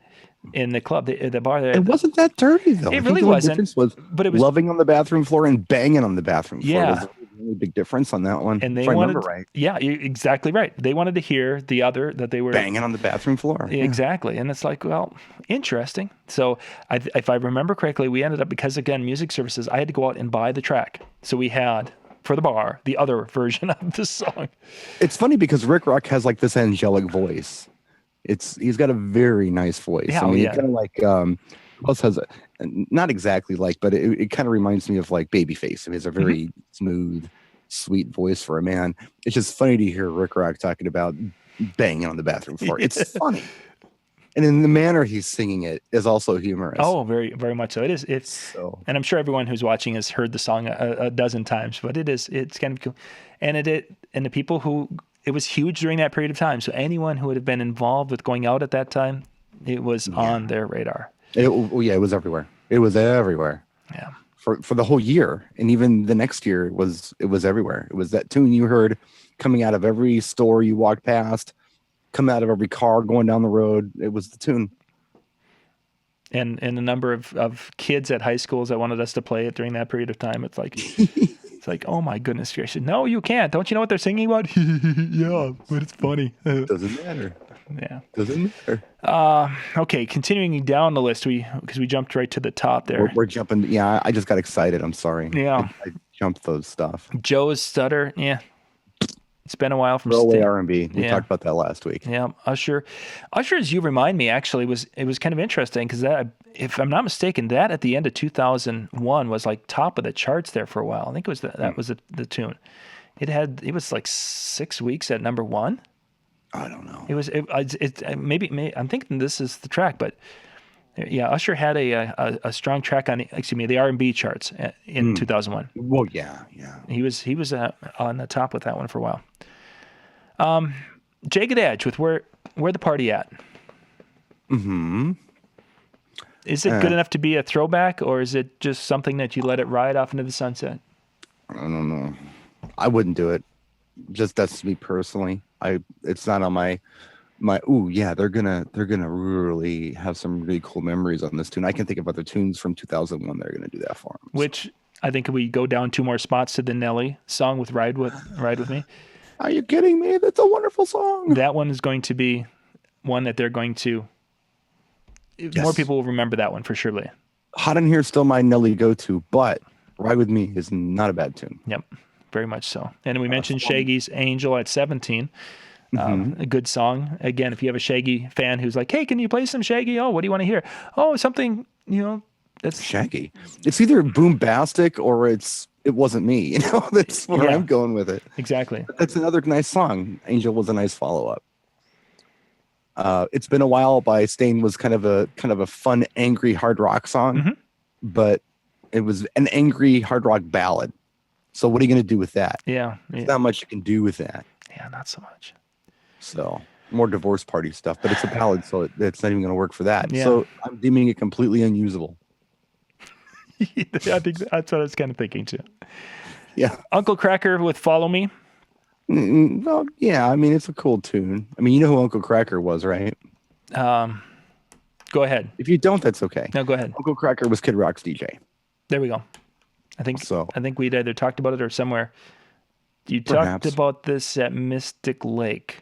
in the club, the bar there. It wasn't that dirty though. It really wasn't. But it was loving on the bathroom floor and banging on the bathroom floor. Yeah. Was a really big difference on that one. And they if I remember right. Yeah, you're exactly right. They wanted to hear the other, that they were banging on the bathroom floor. Exactly. And it's like, well, interesting. So if I remember correctly, we ended up, because again, music services, I had to go out and buy the track. So we had, for the bar, the other version of the song. It's funny because Rick Rock has like this angelic voice. He's got a very nice voice. Yeah, kind of like who else has not exactly like, but it kind of reminds me of like Babyface. I mean, it's a very smooth, sweet voice for a man. It's just funny to hear Rick Rock talking about banging on the bathroom floor. It's funny. And in the manner he's singing it is also humorous. Oh, very, very much so. It is. It's so, and I'm sure everyone who's watching has heard the song a dozen times, but it's kind of cool. And and the people who, it was huge during that period of time. So anyone who would have been involved with going out at that time, it was on their radar. It was everywhere. It was everywhere. Yeah. for the whole year, and even the next year it was everywhere. It was that tune you heard coming out of every store you walked past, coming out of every car going down the road. It was the tune. And a number of kids at high schools that wanted us to play it during that period of time. It's like, oh my goodness gracious. No, you can't. Don't you know what they're singing about? Yeah, but it's funny. Doesn't matter. Yeah. Doesn't matter. Okay, continuing down the list, because we jumped right to the top there. We're jumping. Yeah, I just got excited. I'm sorry. Yeah. I jumped those stuff. Joe's Stutter. Yeah. It's been a while from Throwaway R&B. We talked about that last week. Yeah, Usher, as you remind me, actually was kind of interesting because that, if I'm not mistaken, that at the end of 2001 was like top of the charts there for a while. I think it was that was the tune. It was like 6 weeks at number one. I don't know. Maybe I'm thinking this is the track, but yeah, Usher had a strong track on the R&B charts in 2001. Well, yeah. He was on the top with that one for a while. Jagged Edge with where the party at? Mm-hmm. Is it good enough to be a throwback, or is it just something that you let it ride off into the sunset? I don't know. I wouldn't do it. Just that's me personally. It's not on my. Ooh, yeah, they're gonna really have some really cool memories on this tune. I can think of other tunes from 2001 that are gonna do that for them. Which I think we go down 2 more spots to the Nelly song with Ride with Me. Are you kidding me? That's a wonderful song. That one is going to be one that they're going to. Yes. More people will remember that one for surely. Hot in Here is still my Nelly go-to, but Ride with Me is not a bad tune. Yep, very much so. And we mentioned Shaggy's Angel at 17. A good song. Again, if you have a Shaggy fan who's like, hey, can you play some Shaggy? Oh, what do you want to hear? Oh, something, that's Shaggy. It's either boombastic or it wasn't me. That's where I'm going with it. Exactly. But that's another nice song. Angel was a nice follow-up. It's Been a While by Stain was kind of a fun, angry hard rock song, but it was an angry hard rock ballad. So what are you going to do with that? Yeah. There's not much you can do with that. Yeah, not so much. So more divorce party stuff, but it's a ballad, so it's not even going to work for that. Yeah. So I'm deeming it completely unusable. I think that's what I was kind of thinking too. Yeah. Uncle Cracker with Follow Me. Well, yeah, I mean, it's a cool tune. I mean, you know who Uncle Cracker was, right? Go ahead. If you don't, that's okay. No, go ahead. Uncle Cracker was Kid Rock's DJ. There we go. I think we'd either talked about it or somewhere. You talked about this at Mystic Lake.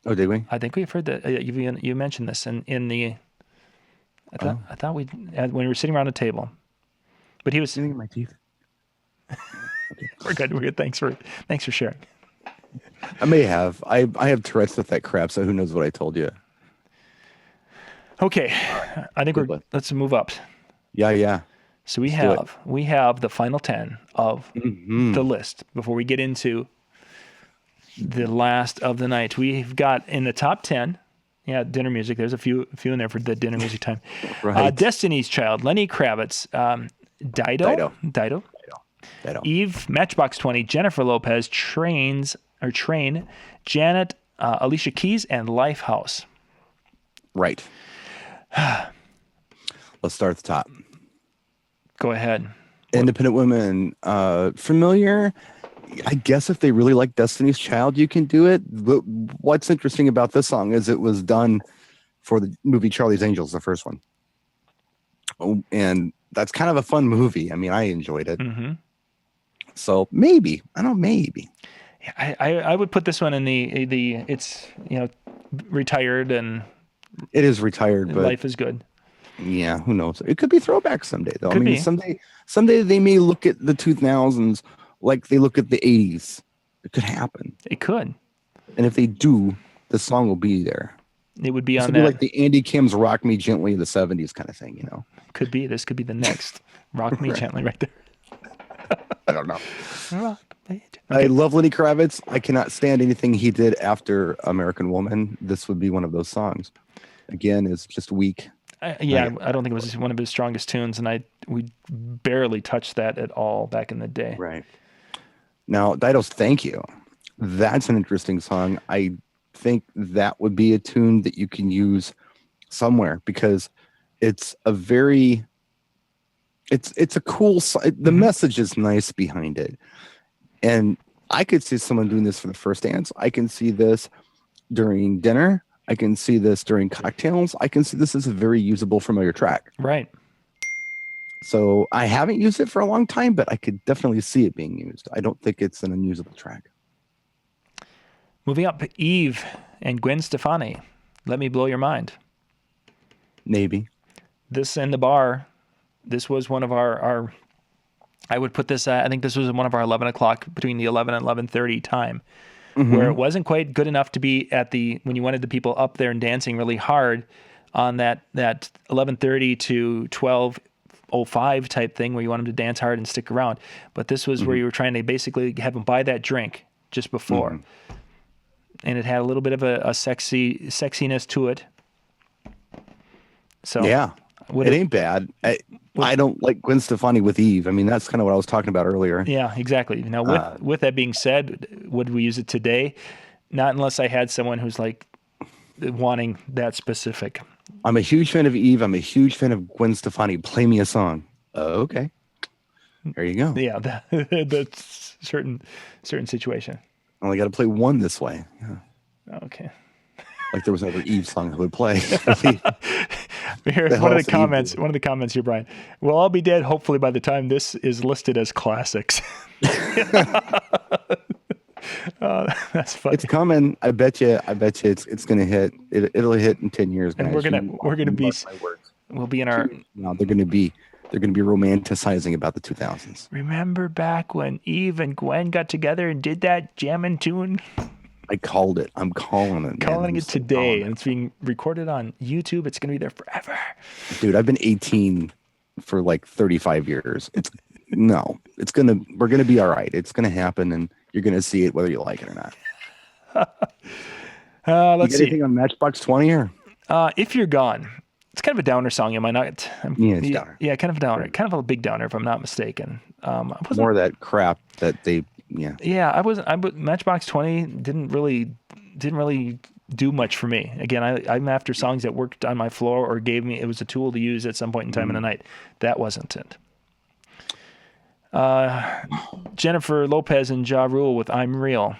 Oh, did we? I think we've heard that. You mentioned this in the. I thought when we were sitting around a table, but he was sitting in my teeth. We're good. Thanks for sharing. I may have. I have Tourette's with that crap, so who knows what I told you. Okay, I think let's move up. Yeah. So we have the final 10 of the list before we get into the last of the night. We've got in the top 10, dinner music. There's a few in there for the dinner music time. Right. Destiny's Child, Lenny Kravitz, Dido, Eve, Matchbox 20, Jennifer Lopez, Train, Janet, Alicia Keys, and Lifehouse. Right. Let's start at the top. Go ahead. Independent women, familiar. I guess if they really like Destiny's Child, you can do it. But what's interesting about this song is it was done for the movie Charlie's Angels, the first one. Oh, and that's kind of a fun movie. I mean, I enjoyed it. So maybe. Yeah, I would put this one in the it's retired and it is retired, but life is good. Yeah, who knows? It could be throwback someday, though. Someday they may look at the 2000s like they look at the 80s. It could happen. It could. And if they do, the song will be there. It would be this on would be like the Andy Kim's "Rock Me Gently" in the 70s kind of thing, Could be. This could be the next "Rock Me Gently" right there. I don't know. Okay. I love Lenny Kravitz. I cannot stand anything he did after American Woman. This would be one of those songs. Again, it's just weak. I don't think it was one of his strongest tunes, and we barely touched that at all back in the day. Right. Now, Dido's "Thank You." That's an interesting song. I think that would be a tune that you can use somewhere because it's it's a cool. The message is nice behind it, and I could see someone doing this for the first dance. I can see this during dinner. I can see this during cocktails. I can see this as a very usable, familiar track. Right. So I haven't used it for a long time, but I could definitely see it being used. I don't think it's an unusable track. Moving up, Eve and Gwen Stefani. Let Me Blow Your Mind. Maybe. This in the bar. This was one of our I would put this, I think this was one of our 11 o'clock, between the 11 and 11:30 time, where it wasn't quite good enough to be when you wanted the people up there and dancing really hard on that 11:30 to 12:05 type thing where you want them to dance hard and stick around. But this was where you were trying to basically have them buy that drink just before. And it had a little bit of a sexiness to it. So yeah, it ain't bad. I don't like Gwen Stefani with Eve. I mean, that's kind of what I was talking about earlier. Yeah, exactly. Now, with that being said, would we use it today? Not unless I had someone who's like wanting that specific. I'm a huge fan of Eve. I'm a huge fan of Gwen Stefani. Play me a song. Okay. There you go. Yeah, that's certain situation. I only got to play one this way. Yeah. Okay. Like there was another Eve song I would play. Here, one of the comments here, Brian. We'll all be dead hopefully by the time this is listed as classics. That's funny. It's coming. I bet you it's going to hit. It'll hit in 10 years, guys. And we're gonna be we'll be in our no, they're going to be romanticizing about the 2000s. Remember back when Eve and Gwen got together and did that jamming tune? I called it. I'm calling it. Calling it today, and it's being recorded on YouTube. It's going to be there forever. Dude, I've been 18 for like 35 years. We're going to be all right. It's going to happen, and you're going to see it whether you like it or not. Let's see. Anything on Matchbox 20 or? If You're Gone. It's kind of a downer song. Am I not? Yeah, it's downer. Yeah, kind of a downer. Kind of a big downer, if I'm not mistaken. More of that crap that they. Yeah. Yeah, Matchbox 20 didn't really do much for me. Again, I'm after songs that worked on my floor or it was a tool to use at some point in time in the night. That wasn't it. Jennifer Lopez and Ja Rule with I'm Real.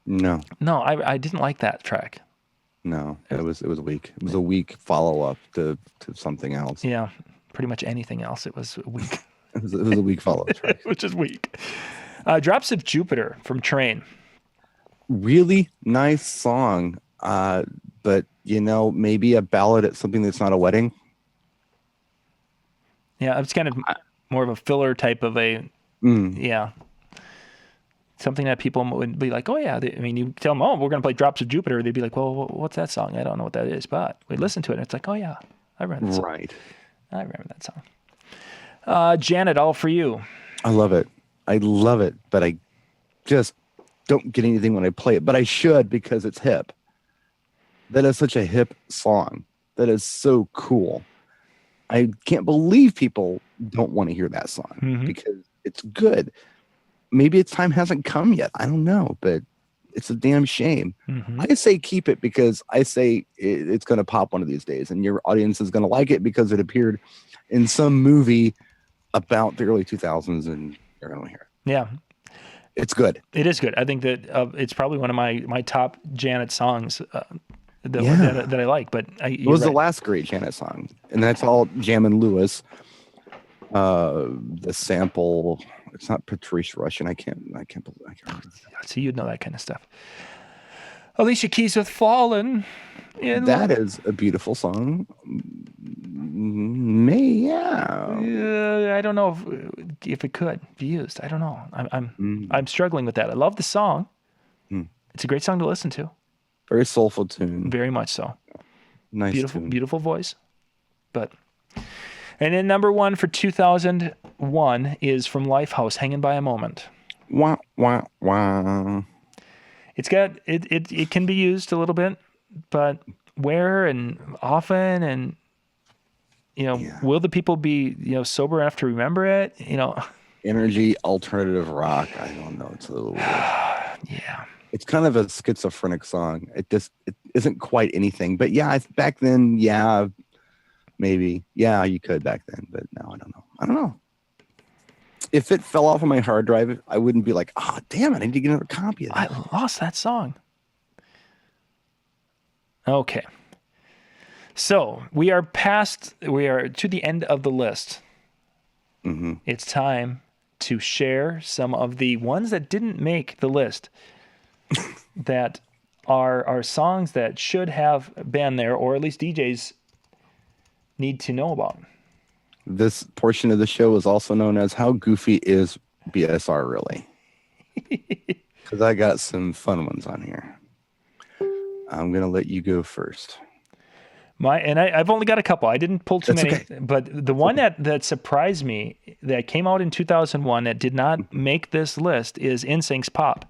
No, I didn't like that track. No, it was weak. It was a weak follow-up to something else. Yeah, pretty much anything else. It was weak. It was a weak follow-up track. Which is weak. Drops of Jupiter from Train. Really nice song, but maybe a ballad at something that's not a wedding. Yeah, it's kind of more of a filler type of a, yeah. Something that people would be like, oh yeah. You tell them, oh, we're going to play Drops of Jupiter. They'd be like, well, what's that song? I don't know what that is, but we listen to it and it's like, oh yeah, I remember that song. Right. I remember that song. Janet, All For You. I love it, but I just don't get anything when I play it, but I should because it's hip. That is such a hip song. That is so cool. I can't believe people don't want to hear that song because it's good. Maybe its time hasn't come yet. I don't know, but it's a damn shame. I say keep it because I say it's going to pop one of these days and your audience is going to like it because it appeared in some movie about the early 2000s and you're going to hear it. Yeah. It's good. It is good. I think that it's probably one of my top Janet songs that I like. But it was the last great Janet song, and that's all Jammin' Lewis. The sample. It's not Patrice Rushen. I can't remember. See, you'd know that kind of stuff. Alicia Keys with Fallen. That is a beautiful song. I don't know if it could be used. I don't know. I'm struggling with that. I love the song. It's a great song to listen to. Very soulful tune. Very much so. Nice, beautiful voice. And then number one for 2001 is from Lifehouse, Hanging by a Moment. Wah wah wah. It's got it can be used a little bit, but where and often and will the people be sober enough to remember it? Energy alternative rock. I don't know. It's a little weird. Yeah. It's kind of a schizophrenic song. It isn't quite anything. But yeah, back then, maybe. Yeah, you could back then, but no, I don't know. If it fell off of my hard drive, I wouldn't be like, oh, damn it, I need to get another copy of that. I lost that song. Okay. So we are to the end of the list. Mm-hmm. It's time to share some of the ones that didn't make the list that are songs that should have been there, or at least DJs need to know about. This portion of the show is also known as How Goofy Is BSR Really? Because I got some fun ones on here. I'm going to let you go first. I've only got a couple. I didn't pull too That's many, okay. but the one that surprised me that came out in 2001 that did not make this list is NSYNC's Pop.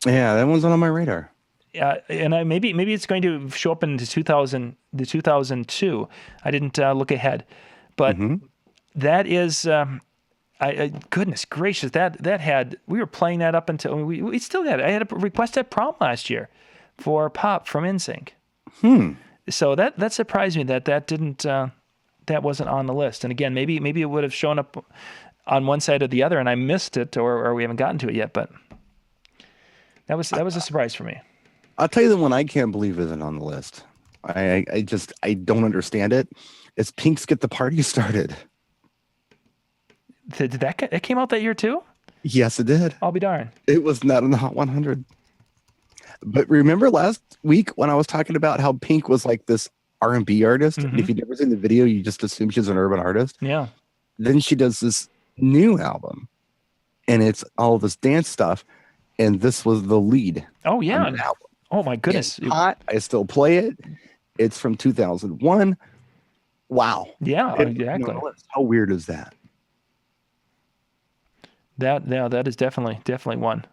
Yeah, that one's not on my radar. And maybe it's going to show up in the 2002. I didn't look ahead, but that is, goodness gracious, that had, we were playing that up until we still got it. I had a request at prom last year for Pop from NSYNC. So that surprised me that didn't that wasn't on the list. And again, maybe it would have shown up on one side or the other, and I missed it, or we haven't gotten to it yet. But that was a surprise for me. I'll tell you the one I can't believe isn't on the list. I don't understand it. It's Pink's Get the Party Started. Did that came out that year too? Yes, it did. I'll be darned. It was not in the Hot 100. But remember last week when I was talking about how Pink was like this R&B artist? And if you've never seen the video, you just assume she's an urban artist. Yeah. Then she does this new album, and it's all this dance stuff, and this was the lead. Oh, yeah. Oh, my goodness. It's hot. I still play it. It's from 2001. Wow. Yeah, exactly. How weird is that? That is definitely one.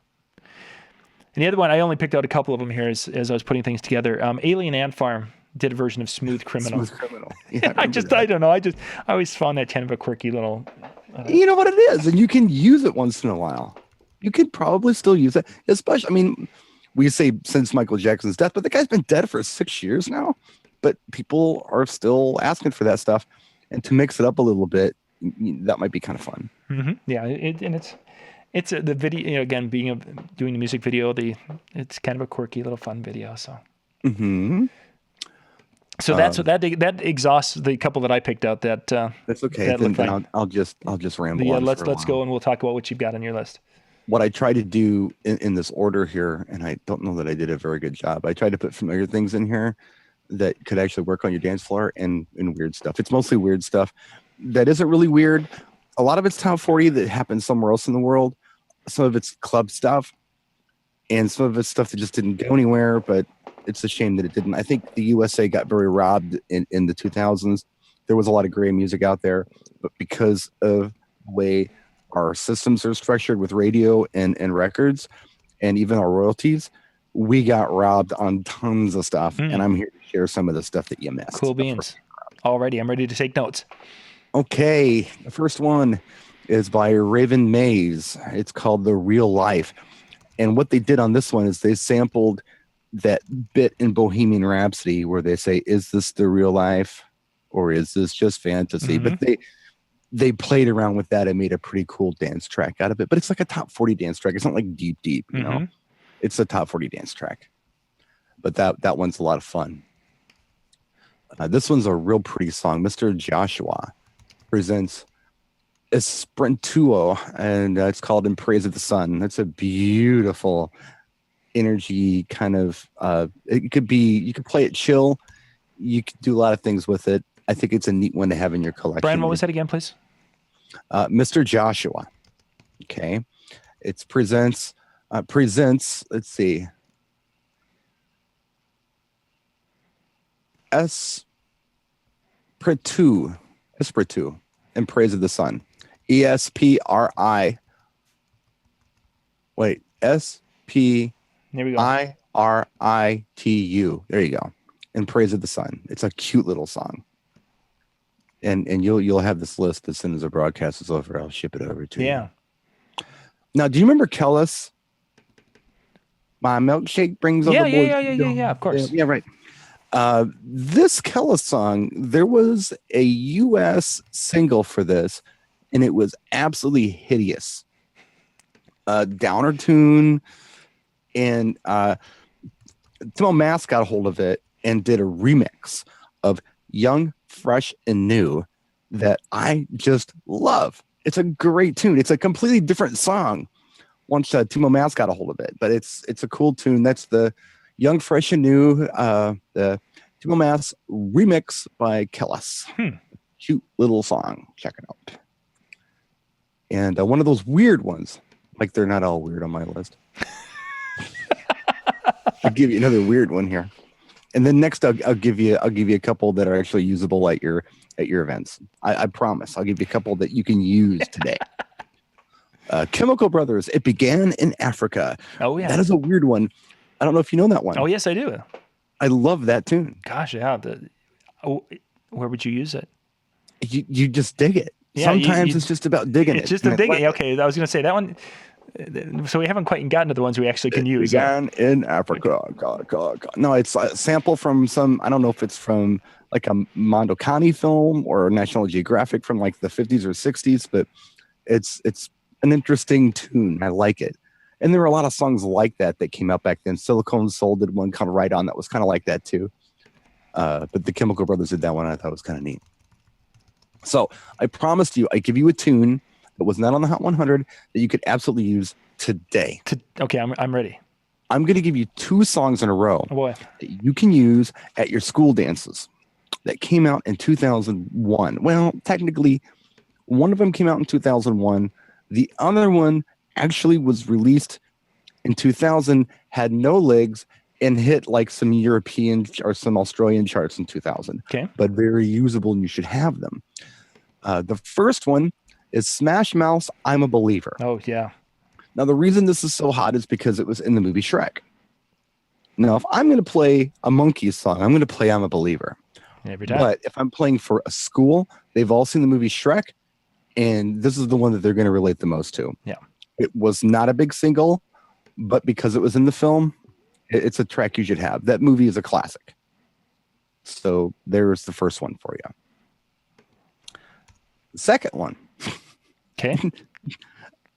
And the other one, I only picked out a couple of them here as I was putting things together. Alien Ant Farm did a version of Smooth Criminal. Smooth Criminal. Yeah, I don't know. I always found that kind of a quirky little. You know what it is, and you can use it once in a while. You could probably still use it, especially. I mean, we say since Michael Jackson's death, but the guy's been dead for 6 years now. But people are still asking for that stuff, and to mix it up a little bit, that might be kind of fun. Yeah, it's the video, again, doing the music video, it's kind of a quirky little fun video. So, so that exhausts the couple that I picked out. That's okay. Then I'll just ramble. Yeah, let's go and we'll talk about what you've got on your list. What I tried to do in this order here, and I don't know that I did a very good job. I tried to put familiar things in here that could actually work on your dance floor and weird stuff. It's mostly weird stuff that isn't really weird. A lot of it's top 40 that happens somewhere else in the world. Some of it's club stuff, and some of it's stuff that just didn't go anywhere, but it's a shame that it didn't. I think the USA got very robbed in the 2000s. There was a lot of great music out there, but because of the way our systems are structured with radio and records and even our royalties, we got robbed on tons of stuff, and I'm here to share some of the stuff that you missed. Cool beans. Alrighty, I'm ready to take notes. Okay, the first one is by Raven Mays. It's called The Real Life. And what they did on this one is they sampled that bit in Bohemian Rhapsody where they say, is this the real life or is this just fantasy? But they played around with that and made a pretty cool dance track out of it. But it's like a top 40 dance track. It's not like deep, you know? It's a top 40 dance track. But that one's a lot of fun. This one's a real pretty song. Mr. Joshua presents Esprintuo, and it's called In Praise of the Sun. That's a beautiful energy kind of you could play it chill. You could do a lot of things with it. I think it's a neat one to have in your collection. Brian, what was that again, please? Mr. Joshua. Okay. It presents let's see, Espiritu, In Praise of the Sun. ESPRI. Wait, SPIRITU. There you go. In Praise of the Sun. It's a cute little song. And you'll have this list as soon as the broadcast is over. I'll ship it over to you. Yeah. Now, do you remember Kellis? My milkshake brings all the boys. Yeah, of course. Yeah, right. This Kellis song, there was a U.S. single for this, and it was absolutely hideous. Downer tune, and Timo Mass got a hold of it and did a remix of Young, Fresh, and New that I just love. It's a great tune. It's a completely different song once Timo Mass got a hold of it, but it's a cool tune. That's the Young, Fresh, and New, the Timo Mass remix by Ellis. Cute little song. Check it out. And one of those weird ones, like they're not all weird on my list. I'll give you another weird one here, and then next I'll give you a couple that are actually usable at your events. I promise. I'll give you a couple that you can use today. Chemical Brothers. It Began in Africa. Oh yeah, that is a weird one. I don't know if you know that one. Oh yes, I do. I love that tune. Gosh, yeah. Where would you use it? You just dig it. Yeah, Sometimes it's just about digging it. It's just a digging. Okay, I was going to say that one. So we haven't quite gotten to the ones we actually can use. Began in Africa. God. No, it's a sample from some, I don't know if it's from like a Mondokani film or National Geographic from like the 50s or 60s, but it's an interesting tune. I like it. And there were a lot of songs like that came out back then. Silicone Soul did one kind of right on that was kind of like that too. But the Chemical Brothers did that one. I thought was kind of neat. So I promised you, I give you a tune that was not on the Hot 100 that you could absolutely use today. Okay, I'm ready. I'm going to give you 2 songs in a row Oh boy. that you can use at your school dances that came out in 2001. Well, technically, one of them came out in 2001. The other one actually was released in 2000, had no legs, and hit like some European or some Australian charts in 2000. Okay. But very usable, and you should have them. The first one is Smash Mouth's I'm a Believer. Oh, yeah. Now, the reason this is so hot is because it was in the movie Shrek. Now, if I'm going to play a Monkees song, I'm going to play I'm a Believer. Every time. But if I'm playing for a school, they've all seen the movie Shrek, and this is the one that they're going to relate the most to. Yeah. It was not a big single, but because it was in the film, it's a track you should have. That movie is a classic. So there's the first one for you. The second one. Okay.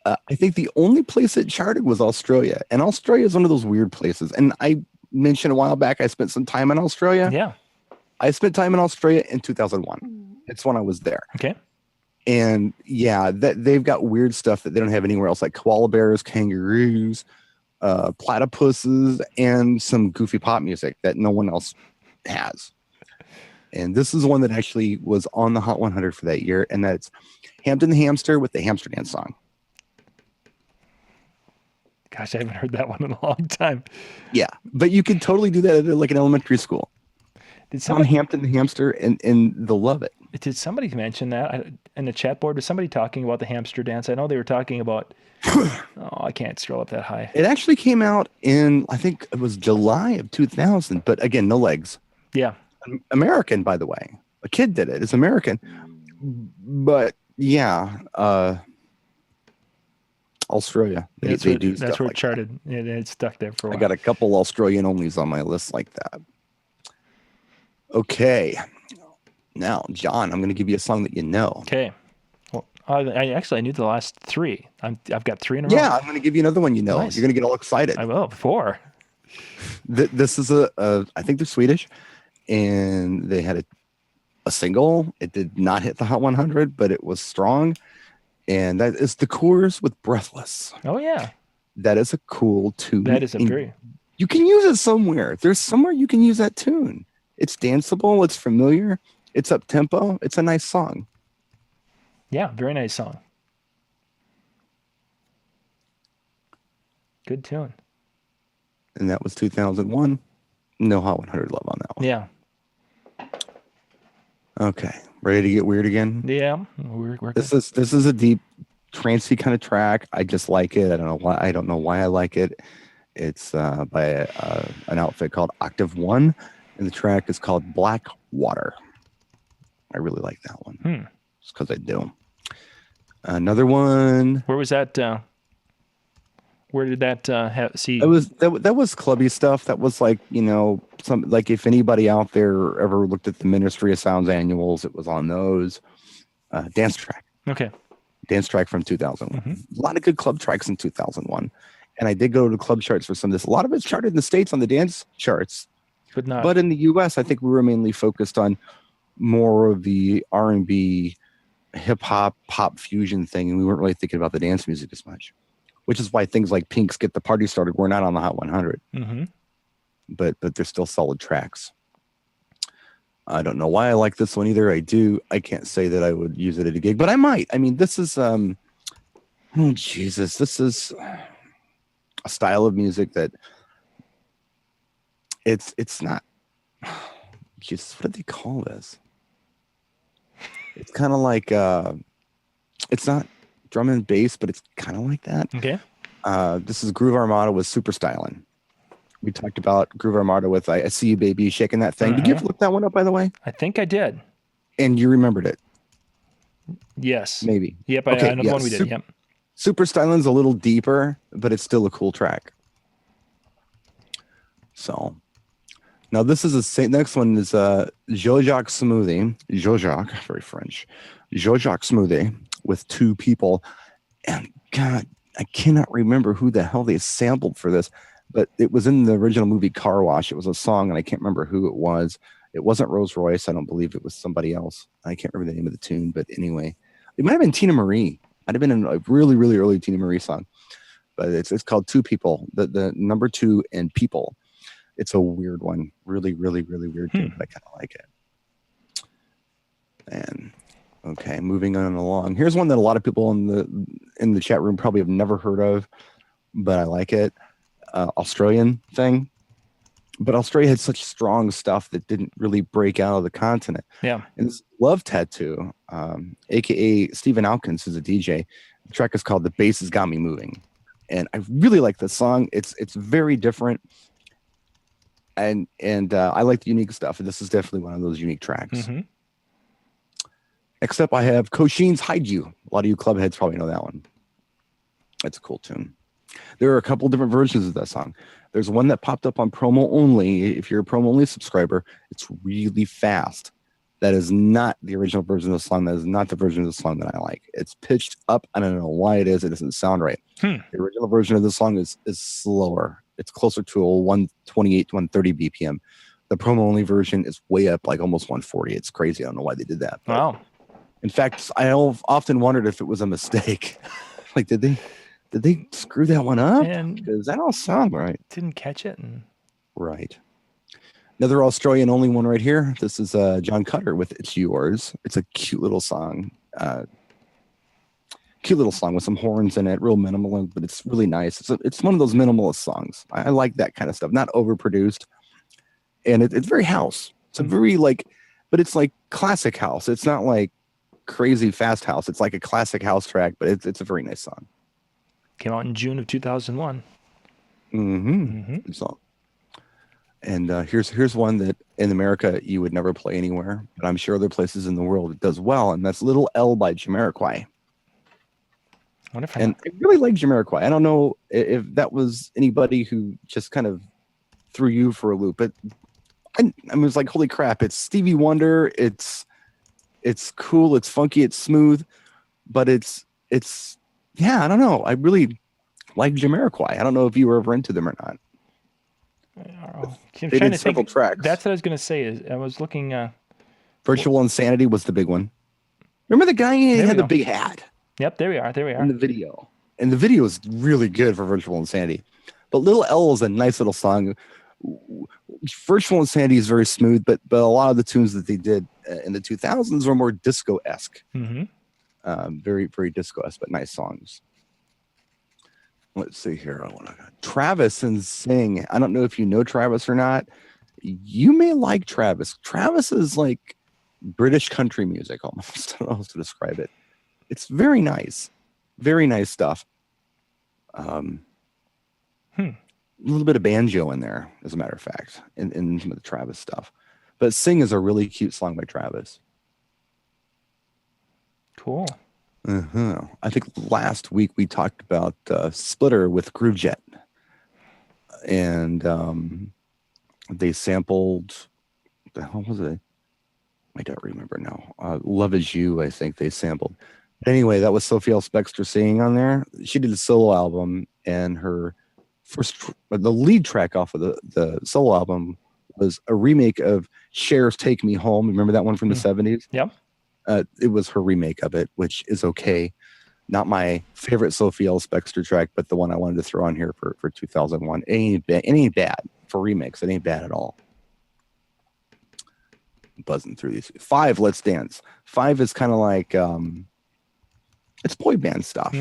I think the only place it charted was Australia. And Australia is one of those weird places. And I mentioned a while back, I spent some time in Australia. Yeah. I spent time in Australia in 2001. It's when I was there. Okay. And yeah, they've got weird stuff that they don't have anywhere else, like koala bears, kangaroos, platypuses, and some goofy pop music that no one else has. And this is one that actually was on the Hot 100 for that year, and that's Hampton the Hamster with the Hamster Dance song. Gosh, I haven't heard that one in a long time. Yeah, but you could totally do that at like an elementary school. Did On Hampton the Hamster, and they'll love it. Did somebody mention that in the chat board? Was somebody talking about the hamster dance? I know they were talking about. I can't scroll up that high. It actually came out in, I think it was July of 2000, but again, no legs. Yeah. American, by the way. A kid did it. It's American. But yeah, Australia. They do stuff that's where like it charted. It's stuck there for a while. I got a couple Australian onlys on my list like that. Okay. Now, John, I'm going to give you a song that you know. Okay. Well, I knew the last 3. I've got 3 in a row. Yeah, I'm going to give you another one you know. Nice. You're going to get all excited. I will. 4. This is I think they're Swedish, and they had a single. It did not hit the Hot 100, but it was strong. And that is The Coors with Breathless. Oh, yeah. That is a cool tune. That is a very... You can use it somewhere. There's somewhere you can use that tune. It's danceable. It's familiar. It's up-tempo. It's a nice song. Yeah, very nice song. Good tune. And that was 2001. No Hot 100 love on that one. Yeah. Okay. Ready to get weird again? Yeah. We're This is a deep, trancey kind of track. I just like it. I don't know why I like it. It's by an outfit called Octave One, and the track is called Black Water. I really like that one. Just because I do. Another one. Where was that? Where did that see? That was clubby stuff. That was like, some, like, if anybody out there ever looked at the Ministry of Sounds annuals, it was on those. Dance track. Okay. dance track from 2001. A lot of good club tracks in 2001. And I did go to the club charts for some of this. A lot of it's charted in the States on the dance charts. But in the US, I think we were mainly focused on more of the R&B, hip-hop, pop fusion thing, and we weren't really thinking about the dance music as much, which is why things like Pink's Get the Party Started were not on the Hot 100. But they're still solid tracks. I don't know why I like this one either. I can't say that I would use it at a gig, but I might. I mean, this is oh Jesus, this is a style of music that it's not. Jesus, what did they call this? It's kind of like it's not drum and bass, but it's kind of like that. Okay. This is Groove Armada with Super Stylin'. We talked about Groove Armada with I See You Baby shaking that thing. Did you ever look that one up, by the way? I think I did. And you remembered it? Yes. Maybe. Yep. Okay, I know the one we did. Yep. Super Stylin's a little deeper, but it's still a cool track. So now this is next one is Jojac Smoothie. Jojac, very French. Jojac Smoothie with Two People. And God, I cannot remember who the hell they sampled for this, but it was in the original movie Car Wash. It was a song, and I can't remember who it was. It wasn't Rolls Royce. I don't believe it was somebody else. I can't remember the name of the tune, but anyway, it might have been Tina Marie. Might have been a really, really early Tina Marie song, but it's called Two People. The number two and People. It's a weird one. Really, really, really weird tune, but I kind of like it. And okay, moving on along. Here's one that a lot of people in the chat room probably have never heard of, but I like it. Australian thing. But Australia had such strong stuff that didn't really break out of the continent. Yeah. And this Love Tattoo, aka Stephen Alkins, is a DJ. The track is called The Bass Has Got Me Moving. And I really like this song. It's very different. And I like the unique stuff. And this is definitely one of those unique tracks. Next up, I have Koshin's Hide You. A lot of you club heads probably know that one. It's a cool tune. There are a couple different versions of that song. There's one that popped up on promo only. If you're a promo only subscriber, it's really fast. That is not the original version of the song. That is not the version of the song that I like. It's pitched up. I don't know why it is. It doesn't sound right. The original version of the song is slower. It's closer to a 128 to 130 BPM. The promo only version is way up, like almost 140. It's crazy. I don't know why they did that. Wow. In fact, I often wondered if it was a mistake. Like, did they screw that one up? Because that don't sound right. Didn't catch it. Right. Another Australian only one right here. This is John Cutter with It's Yours. It's a cute little song. With some horns in it, real minimal, but it's really nice. It's one of those minimalist songs. I like that kind of stuff. Not overproduced. And it's very house. It's a very but it's like classic house. It's not like crazy fast house. It's like a classic house track, but it's a very nice song. Came out in June of 2001. Good song. And here's one that in America you would never play anywhere, but I'm sure other places in the world it does well, and that's Little L by Jamiroquai. I really like Jamiroquai. I don't know if that was anybody who just kind of threw you for a loop, but I was like, holy crap! It's Stevie Wonder. It's cool. It's funky. It's smooth, but it's yeah. I don't know. I really like Jamiroquai. I don't know if you were ever into them or not. I'm they trying did to several think. tracks. That's what I was going to say. Is I was looking. Virtual Insanity was the big one. Remember the guy who had the big hat? Yep, there we are. In the video. And the video is really good for Virtual Insanity. But Little L is a nice little song. Virtual Insanity is very smooth, but a lot of the tunes that they did in the 2000s were more disco-esque. Very, very disco-esque, but nice songs. Let's see here. Travis and Sing. I don't know if you know Travis or not. You may like Travis. Travis is like British country music almost. I don't know how to describe it. It's very nice. Very nice stuff. A little bit of banjo in there, as a matter of fact, in some of the Travis stuff. But Sing is a really cute song by Travis. Cool. I think last week we talked about Splitter with Groovejet. And they sampled, what the hell was it? I don't remember now. Love Is You, I think they sampled. Anyway, that was Sophie Ellis Bextor singing on there. She did a solo album, and her the lead track off of the solo album was a remake of Cher's "Take Me Home." Remember that one from the 70s? Yep. It was her remake of it, which is okay. Not my favorite Sophie Ellis Bextor track, but the one I wanted to throw on here for 2001. It ain't bad for remakes. It ain't bad at all. Buzzing through these. 5, Let's Dance. 5 is kind of like it's boy band stuff.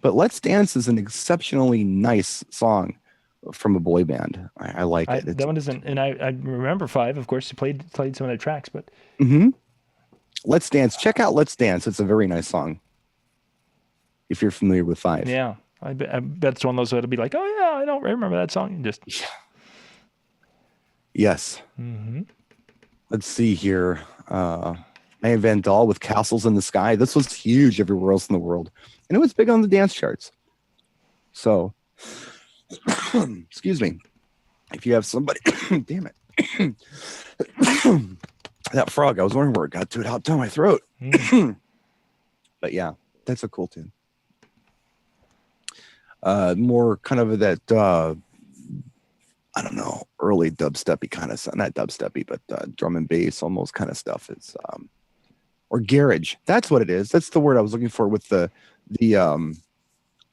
But Let's Dance is an exceptionally nice song from a boy band. I like it. That one isn't, and I remember 5, of course. You played some of their tracks, but Let's Dance. Check out Let's Dance. It's a very nice song. If you're familiar with 5. Yeah. I bet it's one of those that'll be like, oh yeah, I don't remember that song. And just yes. Let's see here. Van Dahl with Castles in the Sky. This was huge everywhere else in the world. And it was big on the dance charts. So, excuse me. If you have somebody, damn it. That frog, I was wondering where it got to. It out down my throat. But yeah, that's a cool tune. More kind of that, I don't know, early dubsteppy kind of, not dubsteppy, but drum and bass almost kind of stuff is, or garage. That's what it is. That's the word I was looking for with the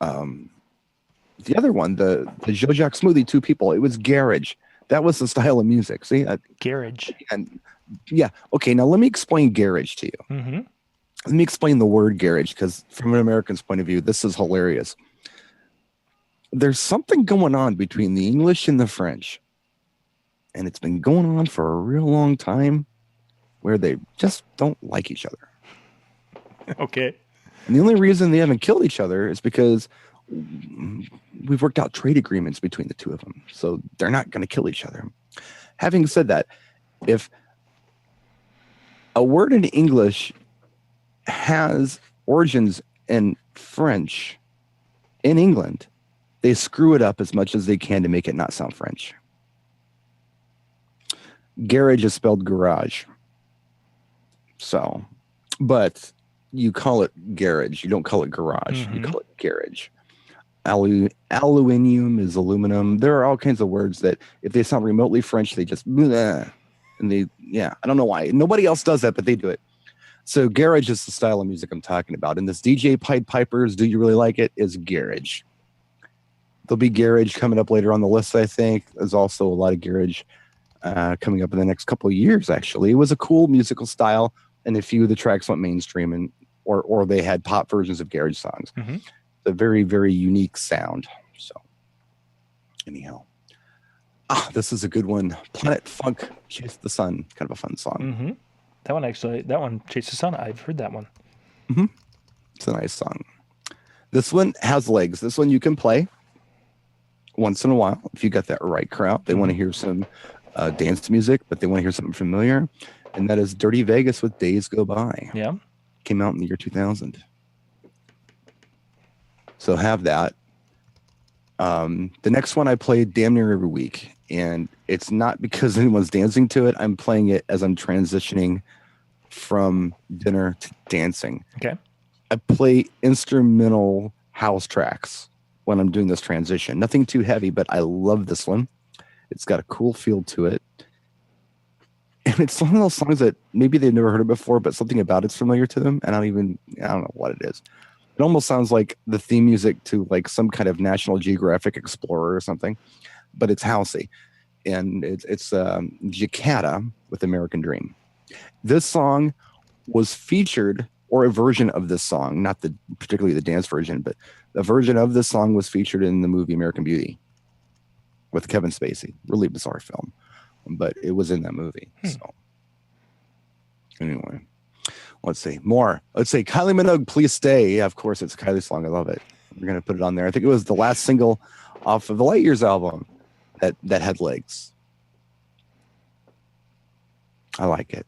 other one, the Jaxx Smoothie, Two People. It was garage. That was the style of music. See, garage. And yeah, okay. Now let me explain garage to you. Let me explain the word garage, because from an American's point of view, this is hilarious. There's something going on between the English and the French, and it's been going on for a real long time, where they just don't like each other. Okay. And the only reason they haven't killed each other is because we've worked out trade agreements between the two of them. So they're not going to kill each other. Having said that, if a word in English has origins in French in England, they screw it up as much as they can to make it not sound French. Garage is spelled garage. So, but you call it garage. You don't call it garage. You call it garage. Aluminium is aluminum. There are all kinds of words that if they sound remotely French, they just, bleh, and they, yeah, I don't know why. Nobody else does that, but they do it. So garage is the style of music I'm talking about. And this DJ Pied Piper's Do You Really Like It is garage. There'll be garage coming up later on the list, I think. There's also a lot of garage coming up in the next couple of years, actually. It was a cool musical style, and a few of the tracks went mainstream, and or they had pop versions of garage songs. It's a very, very unique sound. So anyhow. This is a good one. Planet Funk, Chase the Sun. Kind of a fun song. That one, Chase the Sun, I've heard that one. It's a nice song. This one has legs. This one you can play once in a while if you got that right crowd. They want to hear some dance music, but they want to hear something familiar. And that is Dirty Vegas with Days Go By. Yeah. Came out in the year 2000. So have that. The next one I played damn near every week. And it's not because anyone's dancing to it. I'm playing it as I'm transitioning from dinner to dancing. Okay. I play instrumental house tracks when I'm doing this transition. Nothing too heavy, but I love this one. It's got a cool feel to it. And it's one of those songs that maybe they've never heard it before, but something about it's familiar to them. And I don't know what it is. It almost sounds like the theme music to like some kind of National Geographic Explorer or something, but it's housey. And it's Jakatta with American Dream. This song was featured, or a version of this song, not particularly the dance version, but a version of this song was featured in the movie American Beauty with Kevin Spacey. Really bizarre film, but it was in that movie. So anyway, let's see more. Let's say Kylie Minogue, Please Stay. Yeah, of course, it's a Kylie song. I love it. We're going to put it on there. I think it was the last single off of the Light Years album that had legs. I like it.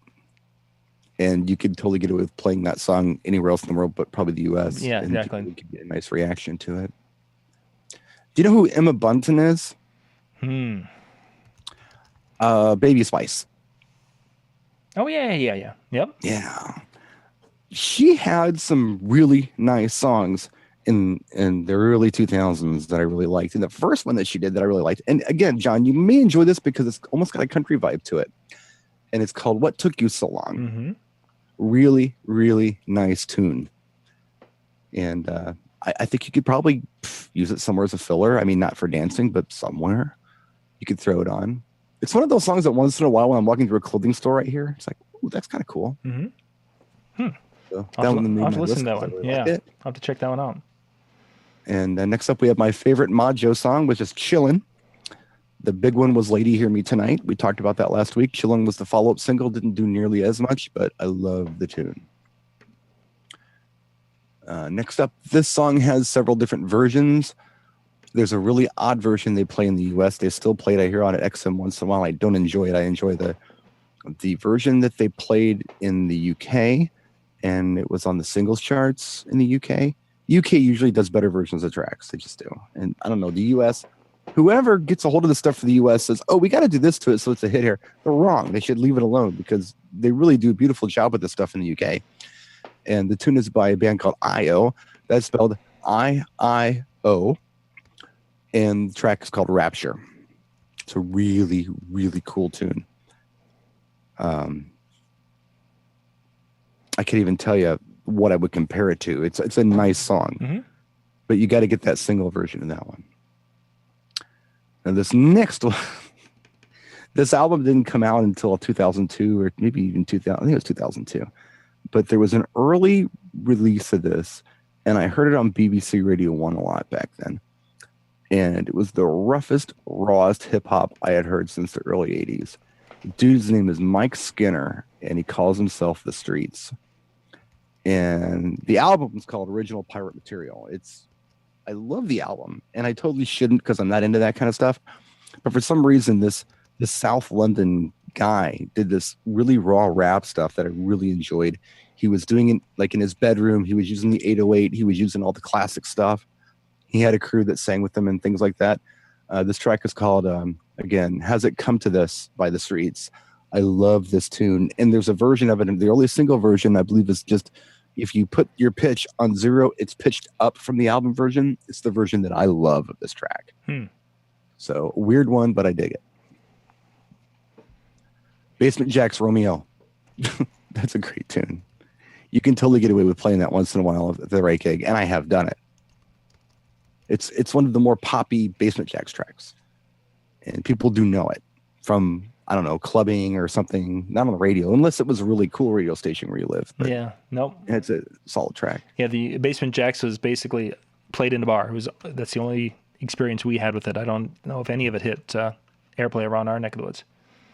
And you could totally get away with playing that song anywhere else in the world, but probably the U.S. Yeah, and exactly. You could get a nice reaction to it. Do you know who Emma Bunton is? Baby Spice. Oh, yeah. Yep. Yeah. she had some really nice songs in the early 2000s that I really liked. And the first one that she did that I really liked, and again, John, you may enjoy this because it's almost got a country vibe to it, and it's called "What Took You So Long." Mm-hmm. Really, really nice tune, and I think you could probably use it somewhere as a filler. I mean, not for dancing, but somewhere you could throw it on. It's one of those songs that once in a while when I'm walking through a clothing store right here, it's like, ooh, that's kind of cool. Mm-hmm. So I'll have to listen to that one. Really Yeah, liked it. I'll have to check that one out. And next up, we have my favorite Modjo song, which is Chillin. The big one was Lady Hear Me Tonight. We talked about that last week. Chillin was the follow-up single. Didn't do nearly as much, but I love the tune. Next up, this song has several different versions. There's a really odd version they play in the US. They still play it, I hear, on at XM once in a while. I don't enjoy it. I enjoy the version that they played in the UK, and it was on the singles charts in the UK. UK usually does better versions of tracks. They just do. And I don't know, the US, whoever gets a hold of the stuff for the US says, oh, we got to do this to it so it's a hit here. They're wrong. They should leave it alone because they really do a beautiful job with this stuff in the UK. And the tune is by a band called I.O. That's spelled I-I-O. And the track is called Rapture. It's a really, really cool tune. I can't even tell you what I would compare it to. It's a nice song, but you got to get that single version of that one. Now this next one, this album didn't come out until 2002 or maybe even 2000. I think it was 2002, but there was an early release of this, and I heard it on BBC Radio 1 a lot back then. And it was the roughest, rawest hip hop I had heard since the early 80s. The dude's name is Mike Skinner, and he calls himself The Streets. And the album is called Original Pirate Material. I love the album, and I totally shouldn't because I'm not into that kind of stuff. But for some reason, this South London guy did this really raw rap stuff that I really enjoyed. He was doing it like in his bedroom. He was using the 808. He was using all the classic stuff. He had a crew that sang with him and things like that. This track is called, again, Has It Come to This by The Streets. I love this tune. And there's a version of it. And the only single version, I believe, is just if you put your pitch on 0, it's pitched up from the album version. It's the version that I love of this track. So weird one, but I dig it. Basement Jaxx Romeo. That's a great tune. You can totally get away with playing that once in a while at the right gig, and I have done it. It's one of the more poppy Basement Jaxx tracks, and people do know it from, I don't know, clubbing or something, not on the radio, unless it was a really cool radio station where you live. But yeah, nope. It's a solid track. Yeah, the Basement Jaxx was basically played in a bar. That's the only experience we had with it. I don't know if any of it hit airplay around our neck of the woods.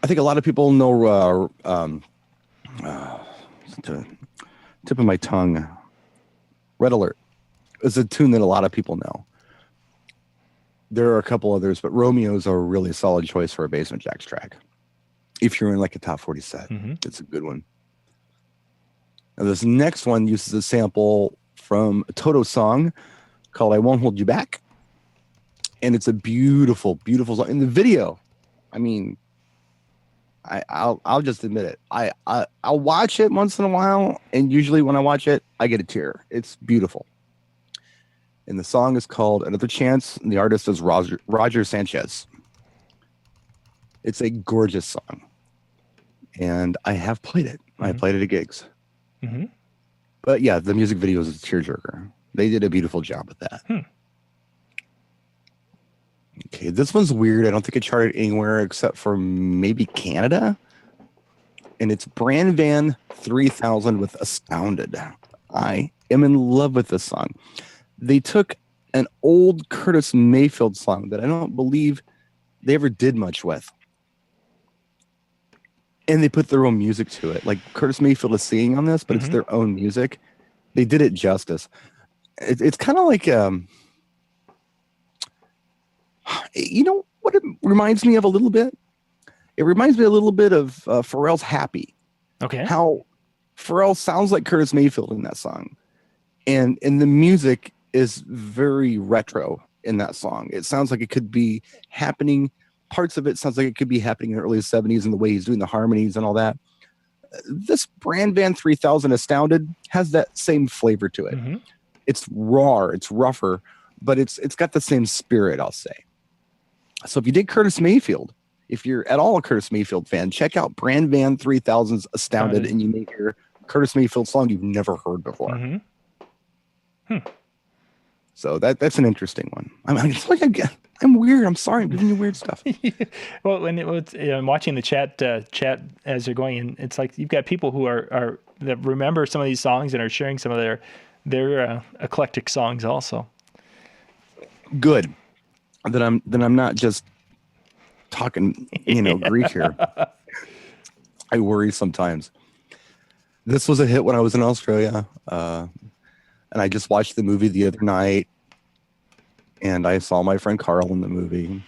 I think a lot of people know tip of my tongue, Red Alert is a tune that a lot of people know. There are a couple others, but Romeo's a really solid choice for a Basement Jaxx track. If you're in like a top 40 set, it's a good one. Now this next one uses a sample from a Toto song called I Won't Hold You Back. And it's a beautiful, beautiful song. In the video, I mean, I'll just admit it. I'll watch it once in a while, and usually when I watch it, I get a tear. It's beautiful. And the song is called Another Chance, and the artist is Roger Sanchez. It's a gorgeous song, and I have played it. I played it at gigs. But yeah, the music video is a tearjerker. They did a beautiful job with that. Okay, this one's weird. I don't think it charted anywhere except for maybe Canada. And it's Bran Van 3000 with Astounded. I am in love with this song. They took an old Curtis Mayfield song that I don't believe they ever did much with, and they put their own music to it. Like Curtis Mayfield is singing on this, but it's their own music. They did it justice. It's kind of like, you know what it reminds me of a little bit? It reminds me a little bit of Pharrell's Happy. Okay. How Pharrell sounds like Curtis Mayfield in that song. And the music is very retro in that song. It sounds like it could be happening. Parts of it sounds like it could be happening in the early 70s and the way he's doing the harmonies and all that. this Brand Van 3000 Astounded has that same flavor to it. Mm-hmm. It's raw, it's rougher, but it's got the same spirit, I'll say. So if you dig Curtis Mayfield, if you're at all a Curtis Mayfield fan, check out Brand Van 3000's Astounded, and you may hear Curtis Mayfield song you've never heard before. Mm-hmm. So that's an interesting one. I'm weird. I'm sorry. I'm giving you weird stuff. Well, when I'm watching the chat as they're going in, it's like you've got people who are that remember some of these songs and are sharing some of their eclectic songs also. Good. That I'm not just talking, Greek here. I worry sometimes. This was a hit when I was in Australia, and I just watched the movie the other night, and I saw my friend Carl in the movie.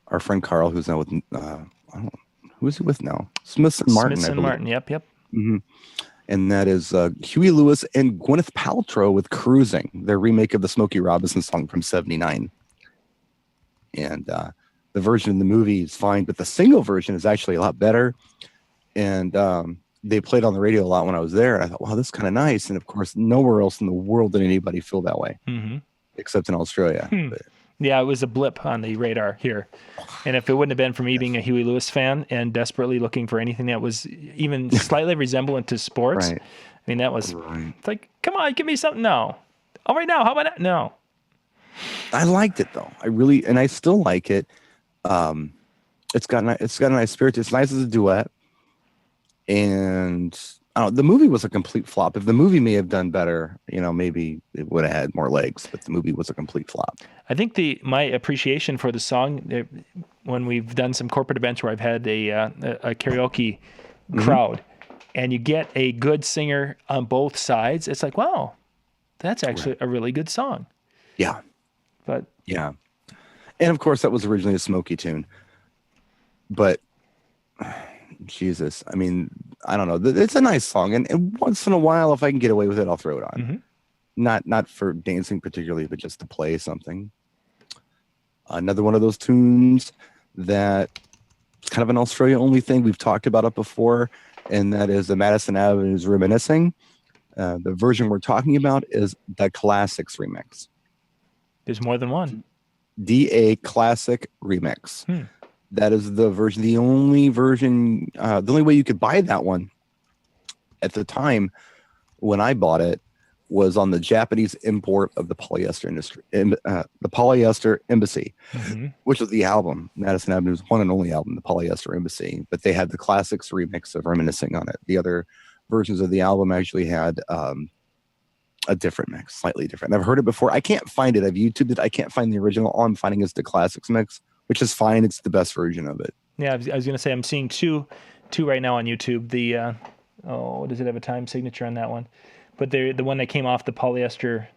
Our friend Carl, who's now with, I don't know, who is he with now? Smith and Martin. Smith and Martin, yep. Mm-hmm. And that is Huey Lewis and Gwyneth Paltrow with Cruisin, their remake of the Smokey Robinson song from '79. And the version in the movie is fine, but the single version is actually a lot better. And they played on the radio a lot when I was there. And I thought, wow, this is kind of nice. And of course, nowhere else in the world did anybody feel that way, except in Australia. But, yeah, it was a blip on the radar here. And if it wouldn't have been for me being a Huey Lewis fan and desperately looking for anything that was even slightly resemblant to sports, right. I mean, that was it's like, come on, give me something. No. All right, now, how about that? No. I liked it though. I still like it. It's got a nice spirit. It's nice as a duet. And I don't know, the movie was a complete flop. If the movie may have done better, maybe it would have had more legs, but the movie was a complete flop. I think my appreciation for the song, when we've done some corporate events where I've had a karaoke crowd, and you get a good singer on both sides, it's like, wow, that's actually a really good song. Yeah. But yeah. And of course that was originally a Smokey tune, but Jesus, I mean, I don't know. It's a nice song, and once in a while, if I can get away with it, I'll throw it on. Not for dancing particularly, but just to play something. Another one of those tunes that is kind of an Australia-only thing. We've talked about it before, and that is the Madison Avenue's Reminiscing. The version we're talking about is the Classics remix. There's more than one. DA Classic Remix. That is the version, the only version, the only way you could buy that one at the time when I bought it was on the Japanese import of the polyester industry, the Polyester Embassy, which was the album, Madison Avenue's one and only album, the Polyester Embassy. But they had the Classics remix of Reminiscing on it. The other versions of the album actually had a different mix, slightly different. I've heard it before. I can't find it. I've YouTubed it. I can't find the original. All I'm finding is the Classics mix, which is fine. It's the best version of it. Yeah, I was going to say I'm seeing two right now on YouTube. The does it have a time signature on that one? But the one that came off the Polyester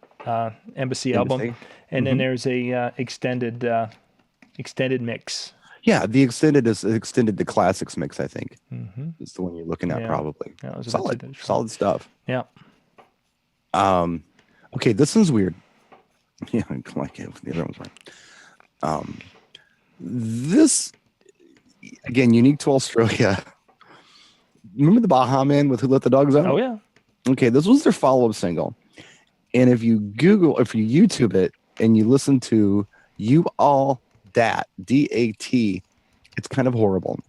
Embassy album, and then there's a extended mix. Yeah, the extended is extended the Classics mix. I think is the one you're looking at probably. Yeah, solid stuff. Yeah. Okay, this one's weird. Yeah, like the other one's right. This, again, unique to Australia. Remember the Baha Man with Who Let the Dogs Out? Oh, yeah. Okay, this was their follow-up single. And if you YouTube it, and you listen to You All Dat, D-A-T, it's kind of horrible.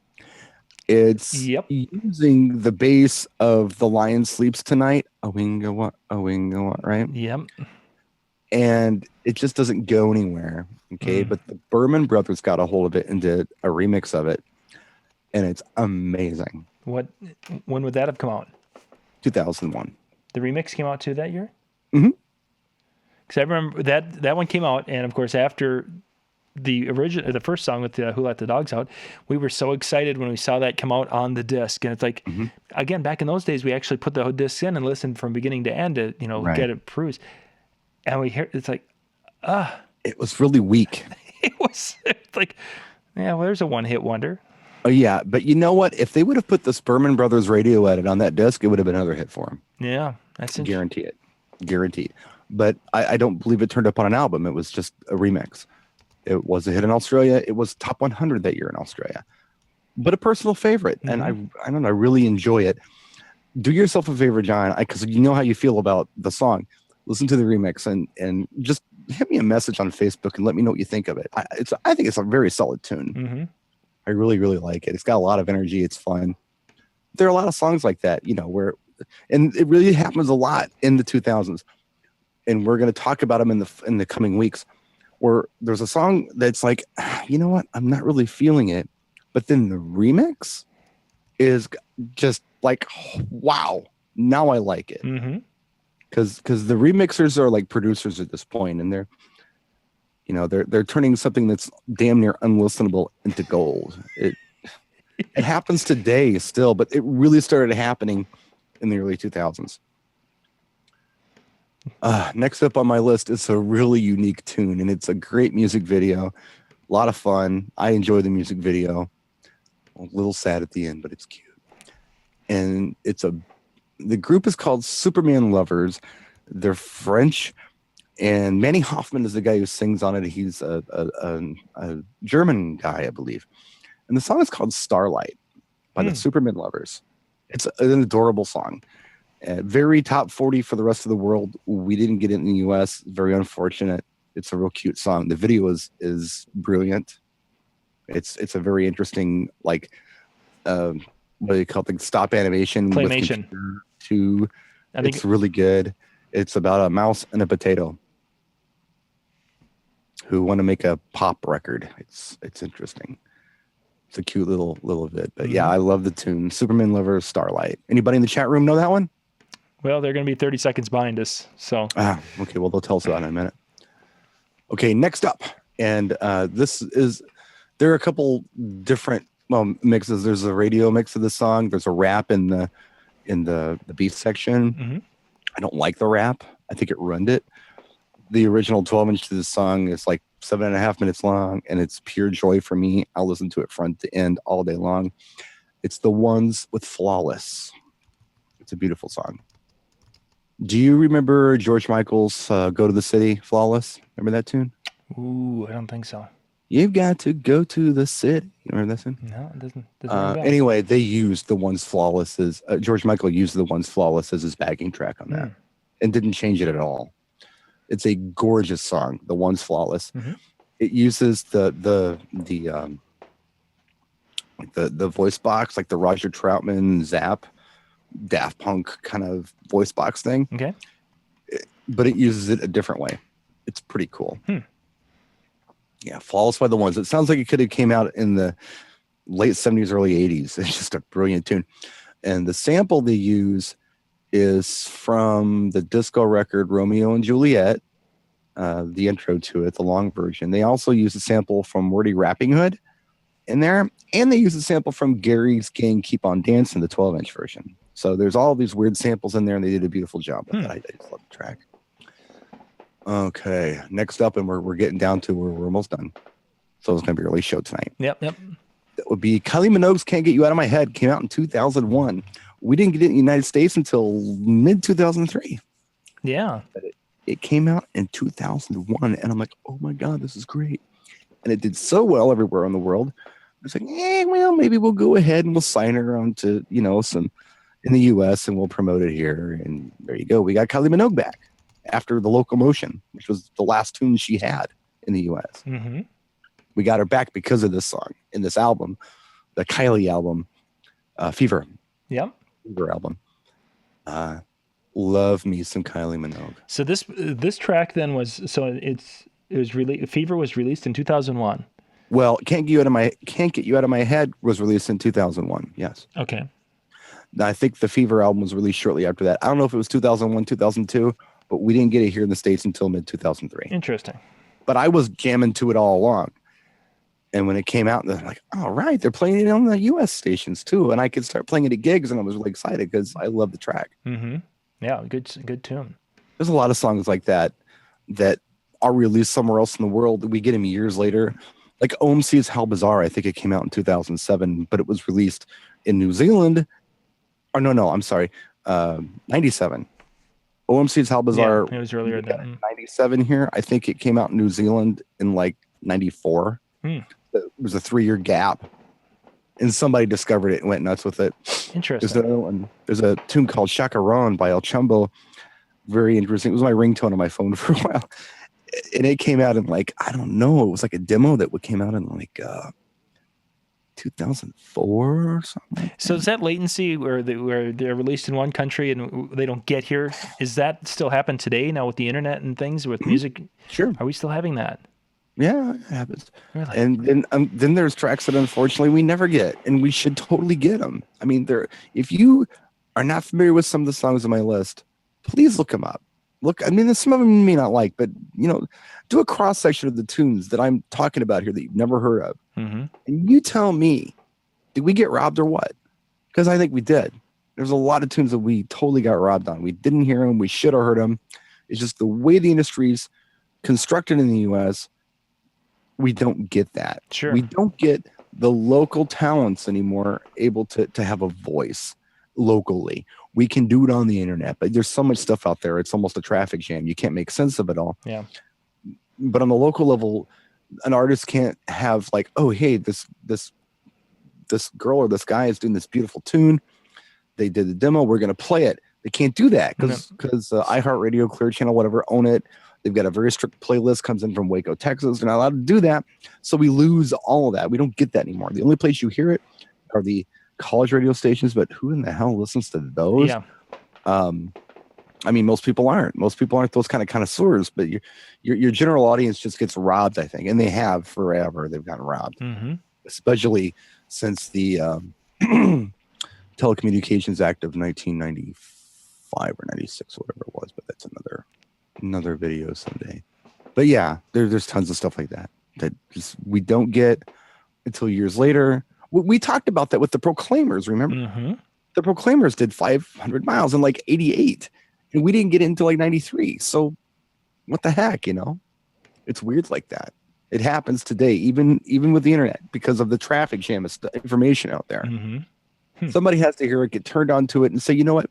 It's using the bass of The Lion Sleeps Tonight. A winga what, right? Yep. And it just doesn't go anywhere. Okay, but the Berman brothers got a hold of it and did a remix of it, and it's amazing. When would that have come out? 2001. The remix came out too that year? Because I remember that one came out, and of course after the first song with Who Let the Dogs Out, we were so excited when we saw that come out on the disc. And it's like, again, back in those days, we actually put the whole disc in and listened from beginning to end to get it perused. And we hear it's like, it was really weak. It's like, yeah, well, there's a one-hit wonder. Oh yeah, but you know what? If they would have put the Supermen Brothers radio edit on that disc, it would have been another hit for them. Yeah, that's guaranteed. But I don't believe it turned up on an album. It was just a remix. It was a hit in Australia. It was top 100 that year in Australia. but a personal favorite. And I don't know, I really enjoy it. Do yourself a favor, John, because you know how you feel about the song. Listen to the remix and just hit me a message on Facebook and let me know what you think of it. I think it's a very solid tune. I really, really like it. It's got a lot of energy. It's fun. There are a lot of songs like that, and it really happens a lot in the 2000s. And we're going to talk about them in the coming weeks, where there's a song that's like, you know what? I'm not really feeling it. But then the remix is just like, wow, now I like it. Because the remixers are like producers at this point, and they're turning something that's damn near unlistenable into gold. It happens today still, but it really started happening in the early 2000s. Next up on my list is a really unique tune, and it's a great music video. A lot of fun. I enjoy the music video. A little sad at the end, but it's cute. And the group is called Supermen Lovers. They're French, and Manny Hoffman is the guy who sings on it. He's a German guy, I believe. And the song is called Starlight by the Supermen Lovers. It's an adorable song. Very top 40 for the rest of the world. We didn't get it in the US. Very unfortunate. It's a real cute song. The video is brilliant. It's a very interesting, like, what do you call it? Like stop animation. Claymation. It's really good. It's about a mouse and a potato who want to make a pop record. It's interesting. It's a cute little bit. But yeah, I love the tune. Superman Lover, Starlight. Anybody in the chat room know that one? Well, they're going to be 30 seconds behind us. So. Okay. Well, they'll tell us about it in a minute. Okay, next up. And there are a couple different mixes. There's a radio mix of the song. There's a rap in the beat section. I don't like the rap. I think it ruined it. The original 12-inch to the song is like 7.5 minutes long, and it's pure joy for me. I'll listen to it front to end all day long. It's the ones with Flawless. It's a beautiful song. Do you remember George Michael's Go to the City, Flawless? Remember that tune? Ooh, I don't think so. You've got to go to the city. You remember that tune? No, it doesn't. Anyway, they used the ones Flawless as George Michael used the ones Flawless as his backing track on that, and didn't change it at all. It's a gorgeous song, the ones Flawless. It uses the voice box, like the Roger Troutman Zap Daft Punk kind of voice box thing. Okay, but it uses it a different way. It's pretty cool. Yeah, Flawless by the Ones. It sounds like it could have came out in the late 70s, early 80s. It's just a brilliant tune. And the sample they use is from the disco record Romeo and Juliet, the intro to it, the long version. They also use a sample from Wordy Rapping Hood in there, and they use a sample from Gary's Gang Keep on Dancing, the 12-inch version. So there's all these weird samples in there, and they did a beautiful job with that. I just love the track. Okay, next up, and we're getting down to where we're almost done. So it's going to be a early show tonight. Yep. That would be Kylie Minogue's Can't Get You Out of My Head. Came out in 2001. We didn't get it in the United States until mid-2003. Yeah. But it came out in 2001, and I'm like, oh my God, this is great. And it did so well everywhere in the world. I was like, well, maybe we'll go ahead and we'll sign her on to, some in the U.S. and we'll promote it here. And there you go. We got Kylie Minogue back after The Locomotion, which was the last tune she had in the U.S. We got her back because of this song in this album, the Kylie album, Fever. Yep. Fever album. Love me some Kylie Minogue. So this track then was Fever was released in 2001. Well, Can't Get You Out of My Head was released in 2001. Yes. Okay. I think the Fever album was released shortly after that. I don't know if it was 2001, 2002, but we didn't get it here in the States until mid 2003. Interesting. But I was jamming to it all along. And when it came out, they're like, all right, they're playing it on the U.S. stations too. And I could start playing it at gigs, and I was really excited because I love the track. Yeah, good tune. There's a lot of songs like that are released somewhere else in the world. We get them years later. Like OMC's How Bizarre, I think it came out in 2007, but it was released in New Zealand. Or no, I'm sorry, 97. OMC's How Bizarre. Yeah, it was earlier than that. 97 here. I think it came out in New Zealand in like 94. It was a 3-year gap. and somebody discovered it and went nuts with it. Interesting. There's a tune called Chacaron by El Chumbo. Very interesting. It was my ringtone on my phone for a while. And it came out in like, I don't know, it was like a demo that came out in like 2004 or something. So is that latency where they're released in one country and they don't get here? Is that still happen today now with the internet and things with music? Sure. Are we still having that? Yeah, it happens. Really? And then there's tracks that unfortunately we never get, and we should totally get them. I mean, if you are not familiar with some of the songs on my list, please look them up. Look, I mean, some of them you may not like, but do a cross section of the tunes that I'm talking about here that you've never heard of, and you tell me, did we get robbed or what? Because I think we did. There's a lot of tunes that we totally got robbed on. We didn't hear them. We should have heard them. It's just the way the industry's constructed in the U.S. We don't get that. Sure. We don't get the local talents anymore able to have a voice locally. We can do it on the internet, but there's so much stuff out there. It's almost a traffic jam. You can't make sense of it all. Yeah. But on the local level, an artist can't have like, oh, hey, this girl or this guy is doing this beautiful tune. They did the demo. We're going to play it. They can't do that because iHeartRadio, Clear Channel, whatever, own it. They've got a very strict playlist, comes in from Waco, Texas. They're not allowed to do that. So we lose all of that. We don't get that anymore. The only place you hear it are the college radio stations, but who in the hell listens to those? Yeah. I mean, most people aren't. Most people aren't those kind of connoisseurs, but your general audience just gets robbed, I think. And they have forever. They've gotten robbed, especially since the Telecommunications Act of 1995 or 96, whatever it was. But that's another video someday. But yeah, there's tons of stuff like that just we don't get until years later. We talked about that with the Proclaimers, remember? The Proclaimers did 500 miles in like 88, and we didn't get it until like 93. So what the heck, It's weird like that. It happens today, even with the internet, because of the traffic jam of information out there. Somebody has to hear it, get turned on to it, and say, you know what?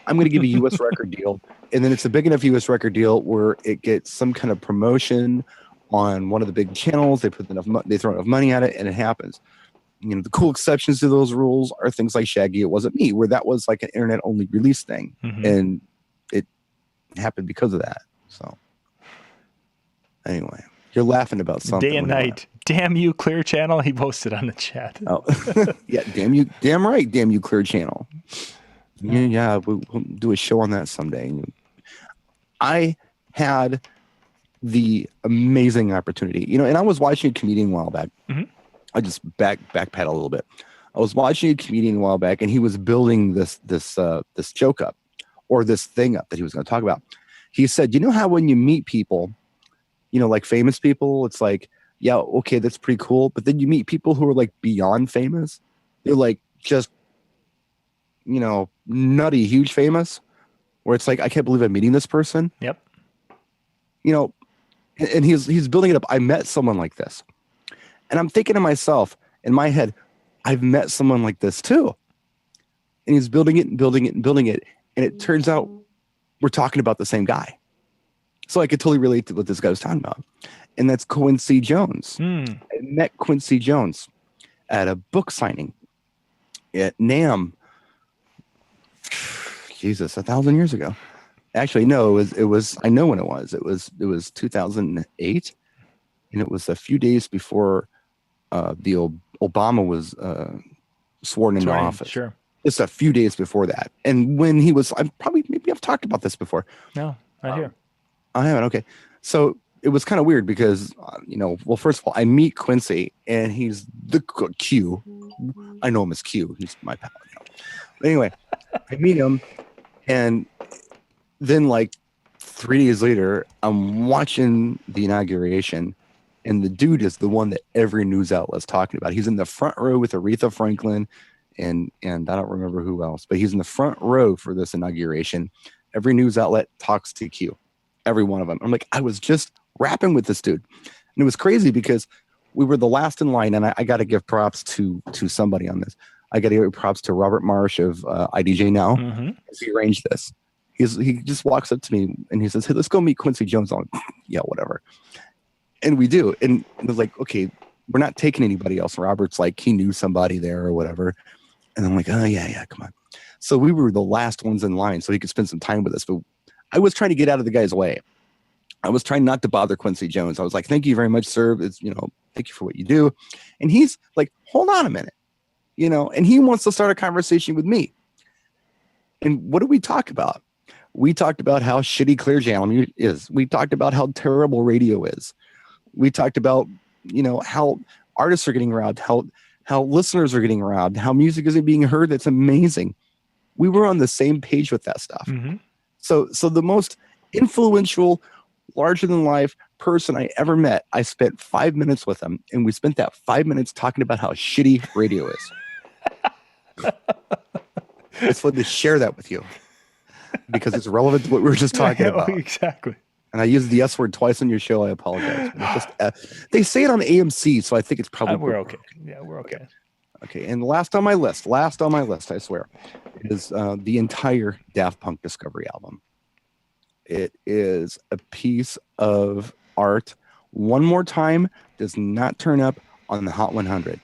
I'm going to give a U.S. record deal. And then it's a big enough U.S. record deal where it gets some kind of promotion on one of the big channels. They they throw enough money at it, and it happens. The cool exceptions to those rules are things like Shaggy, It Wasn't Me, where that was like an internet only release thing. And it happened because of that. So anyway, you're laughing about something. Day and night. Damn you, Clear Channel. He posted on the chat. Oh, yeah. Damn you. Damn right. Damn you, Clear Channel. Yeah. We'll do a show on that someday. I had the amazing opportunity, and I was watching a comedian a while back. I just backpedal a little bit. I was watching a comedian a while back, and he was building this joke up, or this thing up that he was going to talk about. He said, you know how when you meet people, like famous people, it's like, yeah, okay, that's pretty cool. But then you meet people who are like beyond famous. They're like just, nutty, huge famous, where it's like, I can't believe I'm meeting this person. Yep. And he's building it up. I met someone like this. And I'm thinking to myself, in my head, I've met someone like this too. And he's building it and building it and building it. And it turns out we're talking about the same guy. So I could totally relate to what this guy was talking about. And that's Quincy Jones. I met Quincy Jones at a book signing at NAMM. Jesus, 1,000 years ago. Actually, no, it was, I know when it was. It was 2008. And it was a few days before Obama was sworn into office. Sure. Just a few days before that. And when he was, maybe I've talked about this before. No, not here. I haven't. Okay. So it was kind of weird because, well, first of all, I meet Quincy and he's the Q. I know him as Q. He's my pal. But anyway, I meet him, and then like 3 days later, I'm watching the inauguration. And the dude is the one that every news outlet's talking about. He's in the front row with Aretha Franklin and I don't remember who else, but he's in the front row for this inauguration. Every news outlet talks to Q, every one of them. I'm like, I was just rapping with this dude. And it was crazy because we were the last in line, and I got to give props to somebody on this. I got to give props to Robert Marsh of IDJ Now. He arranged this. He just walks up to me and he says, hey, let's go meet Quincy Jones. I'm like, yeah, whatever. And we do. And it was like, okay, we're not taking anybody else. Robert's like, he knew somebody there or whatever. And I'm like, oh, yeah, come on. So we were the last ones in line so he could spend some time with us. But I was trying to get out of the guy's way. I was trying not to bother Quincy Jones. I was like, thank you very much, sir. It's, thank you for what you do. And he's like, hold on a minute, and he wants to start a conversation with me. And what did we talk about? We talked about how shitty Clear Channel is. We talked about how terrible radio is. We talked about, how artists are getting robbed, how listeners are getting robbed, how music isn't being heard. That's amazing. We were on the same page with that stuff. Mm-hmm. So the most influential, larger than life person I ever met, I spent 5 minutes with him, and we spent that 5 minutes talking about how shitty radio is. It's fun to share that with you because it's relevant to what we were just talking about. Exactly. And I used the S word twice on your show. I apologize. But it's just, they say it on AMC, so I think it's probably we're okay. Yeah, we're okay. Okay, and last on my list, I swear, is the entire Daft Punk Discovery album. It is a piece of art. One More Time does not turn up on the Hot 100.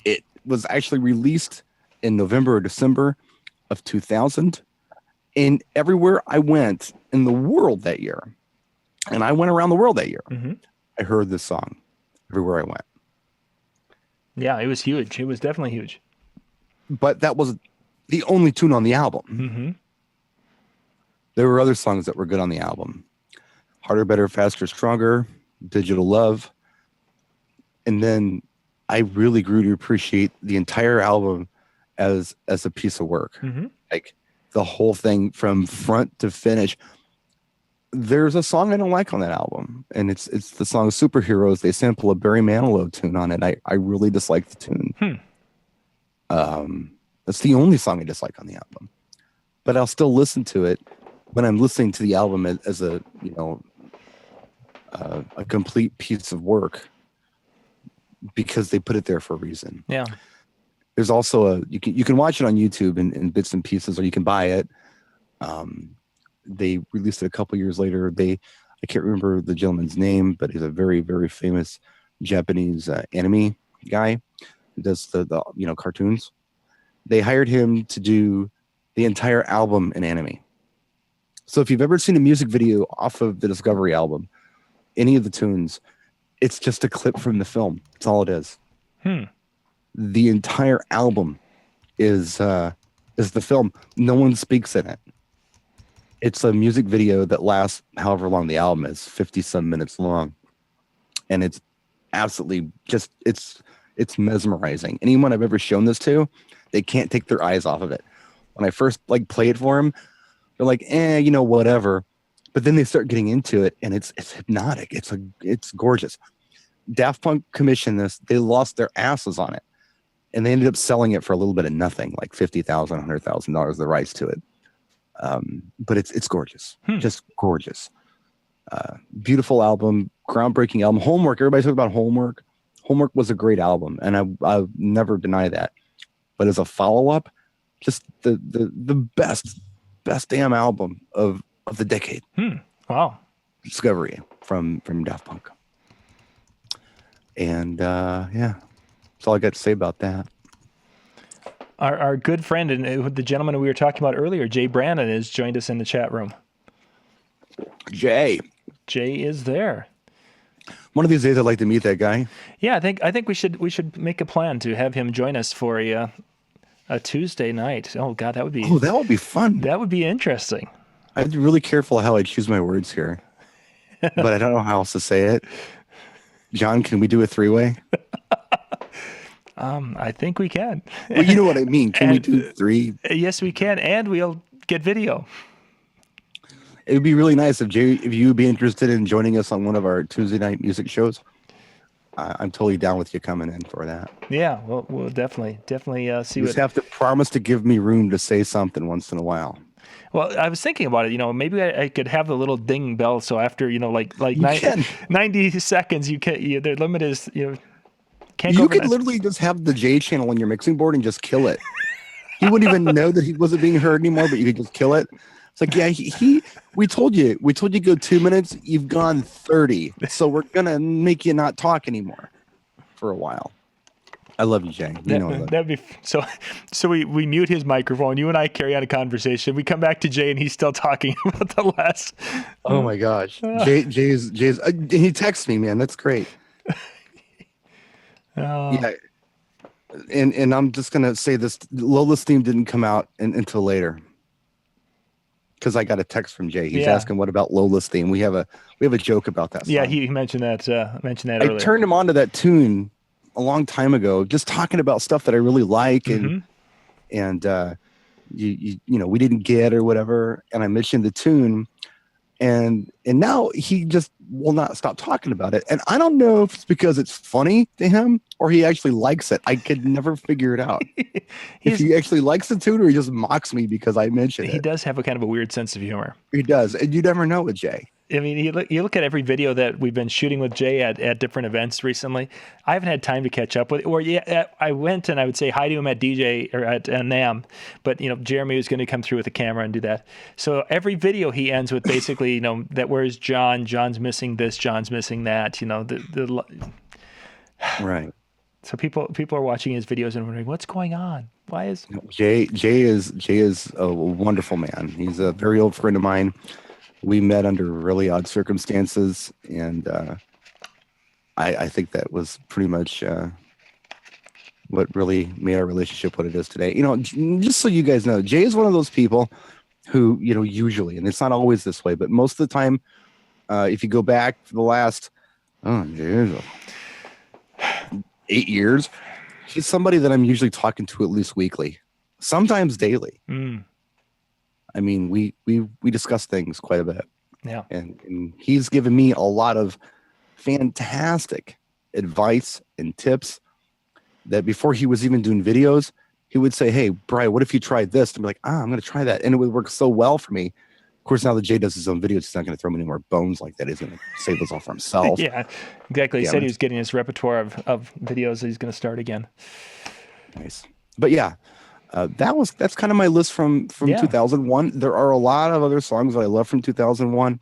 It was actually released in November or December of 2000. And everywhere I went in the world that year, and I went around the world that year, mm-hmm. I heard this song everywhere I went. Yeah, it was huge. It was definitely huge. But that was the only tune on the album. Mm-hmm. There were other songs that were good on the album. Harder, Better, Faster, Stronger, Digital Love. And then I really grew to appreciate the entire album as a piece of work. Mm-hmm. Like the whole thing from front to finish. There's a song I don't like on that album, and it's the song Superheroes. They sample a Barry Manilow tune on it. I really dislike the tune. That's the only song I dislike on the album. But I'll still listen to it when I'm listening to the album as a complete piece of work, because they put it there for a reason. Yeah. There's also you can watch it on YouTube in bits and pieces, or you can buy it. They released it a couple years later. I can't remember the gentleman's name, but he's a very, very famous Japanese anime guy who does the cartoons. They hired him to do the entire album in anime. So if you've ever seen a music video off of the Discovery album, any of the tunes, it's just a clip from the film. That's all it is. The entire album is the film. No one speaks in it. It's a music video that lasts however long the album is, 50-some minutes long. And it's absolutely just, it's mesmerizing. Anyone I've ever shown this to, they can't take their eyes off of it. When I first play it for them, they're like, whatever. But then they start getting into it, and it's hypnotic. It's gorgeous. Daft Punk commissioned this. They lost their asses on it. And they ended up selling it for a little bit of nothing, like $50,000, $100,000, the rights to it. But it's gorgeous, just gorgeous. Beautiful album, groundbreaking album. Homework, everybody's talking about Homework. Homework was a great album, and I'll never deny that. But as a follow-up, just the best damn album of the decade. Wow. Discovery from Daft Punk. And yeah, that's all I got to say about that. Our good friend and the gentleman we were talking about earlier, Jay Brandon, has joined us in the chat room. Jay is there. One of these days, I'd like to meet that guy. Yeah, I think we should make a plan to have him join us for a Tuesday night. Oh God, that would be. Oh, that would be fun. That would be interesting. I'd be really careful how I choose my words here, but I don't know how else to say it. John, can we do a three-way? I think we can. Well, you know what I mean. Can we do three? Yes, we can, and we'll get video. It would be really nice if you would be interested in joining us on one of our Tuesday night music shows. I'm totally down with you coming in for that. Yeah, we'll definitely see. You just have to promise to give me room to say something once in a while. Well, I was thinking about it. Maybe I could have the little ding bell. So after 90 seconds, the limit is can't. You could literally just have the J channel on your mixing board and just kill it. He wouldn't even know that he wasn't being heard anymore, but you could just kill it. It's like, yeah, we told you go 2 minutes. You've gone 30. So we're going to make you not talk anymore for a while. I love you, Jay. You know I love that'd be so. So we mute his microphone. You and I carry on a conversation. We come back to Jay, and he's still talking about the last. Oh my gosh, Jay's. He texts me, man. That's great. Yeah, and I'm just gonna say this: Lola's theme didn't come out until later because I got a text from Jay. He's asking, "What about Lola's theme?" We have a joke about that song. Yeah, he mentioned that. Earlier. I turned him on to that tune a long time ago, just talking about stuff that I really like, and you know, we didn't get or whatever, and I mentioned the tune, and now he just will not stop talking about it, and I don't know if it's because it's funny to him or he actually likes it. I could never figure it out. If he actually likes the tune or he just mocks me because I mentioned it. He does have a kind of a weird sense of humor. He does, and you never know with Jay. I mean, you look at every video that we've been shooting with Jay at different events recently. I haven't had time to catch up with. Or I went and I would say hi to him at DJ or at NAMM, but you know, Jeremy was going to come through with a camera and do that. So every video he ends with basically, you know, that where's John? John's missing this. John's missing that. You know, right. So people are watching his videos and wondering what's going on. Why is Jay is a wonderful man. He's a very old friend of mine. We met under really odd circumstances, and I think that was pretty much what really made our relationship what it is today. You know, just so you guys know, Jay is one of those people who, you know, usually, and it's not always this way, but most of the time, if you go back for the last 8 years, he's somebody that I'm usually talking to at least weekly, sometimes daily. I mean, we discuss things quite a bit. Yeah. And he's given me a lot of fantastic advice and tips that before he was even doing videos, he would say, "Hey, Brian, what if you tried this?" And be like, I'm going to try that. And it would work so well for me. Of course, now that Jay does his own videos, he's not going to throw me any more bones like that. He's going to save those all for himself. Yeah, exactly. He said he was getting his repertoire of videos that he's going to start again. Nice. But yeah. That's kind of my list from 2001. There are a lot of other songs that I love from 2001.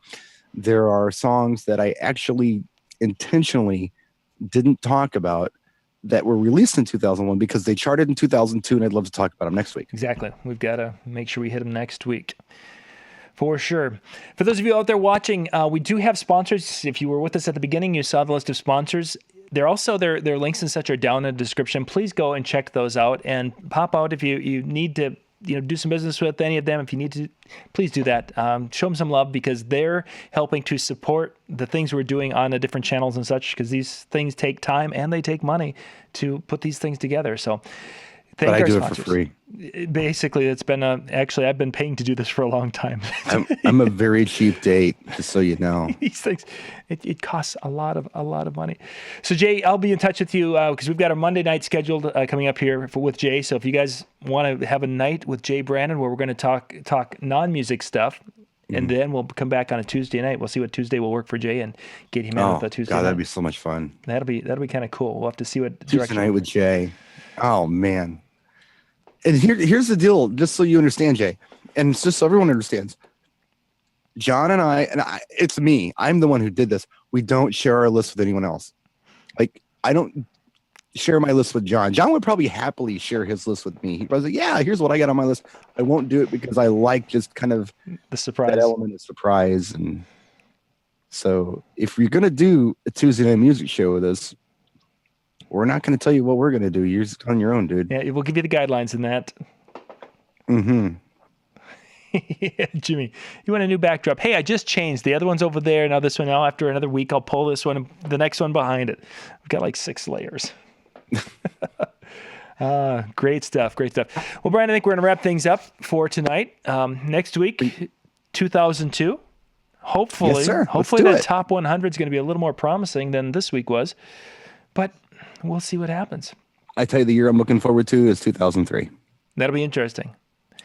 There are songs that I actually intentionally didn't talk about that were released in 2001 because they charted in 2002, and I'd love to talk about them next week. Exactly. We've got to make sure we hit them next week. For sure. For those of you out there watching, we do have sponsors. If you were with us at the beginning, you saw the list of sponsors. They're also their links and such are down in the description. Please go and check those out and pop out if you need to, you know, do some business with any of them. If you need to, please do that. Show them some love because they're helping to support the things we're doing on the different channels and such. Because these things take time and they take money to put these things together. So. But I do it for free. Basically, it's been actually I've been paying to do this for a long time. I'm a very cheap date, just so you know. These things, it costs a lot of money. So Jay, I'll be in touch with you because we've got a Monday night scheduled coming up here with Jay. So if you guys want to have a night with Jay Brandon where we're going to talk non-music stuff, and then we'll come back on a Tuesday night. We'll see what Tuesday will work for Jay and get him in with a Tuesday night. That'd be so much fun. That'll be kind of cool. We'll have to see what Tuesday night with Jay. Oh man. And here's the deal, just so you understand, Jay, and it's just so everyone understands. John and I, it's me. I'm the one who did this. We don't share our list with anyone else. Like, I don't share my list with John. John would probably happily share his list with me. He'd probably say, yeah, here's what I got on my list. I won't do it because I like just kind of the surprise, that element of surprise. And so if you're going to do a Tuesday night music show with us, we're not going to tell you what we're going to do. You're just on your own, dude. Yeah, we'll give you the guidelines in that. Yeah, Jimmy, you want a new backdrop? Hey, I just changed. The other one's over there. Now this one. Now after another week, I'll pull this one, the next one behind it. We've got like 6 layers. Great stuff. Well, Brian, I think we're going to wrap things up for tonight. Next week, 2002. Hopefully, yes, sir. Hopefully that top 100 is going to be a little more promising than this week was. But we'll see what happens. I tell you, the year I'm looking forward to is 2003. That'll be interesting.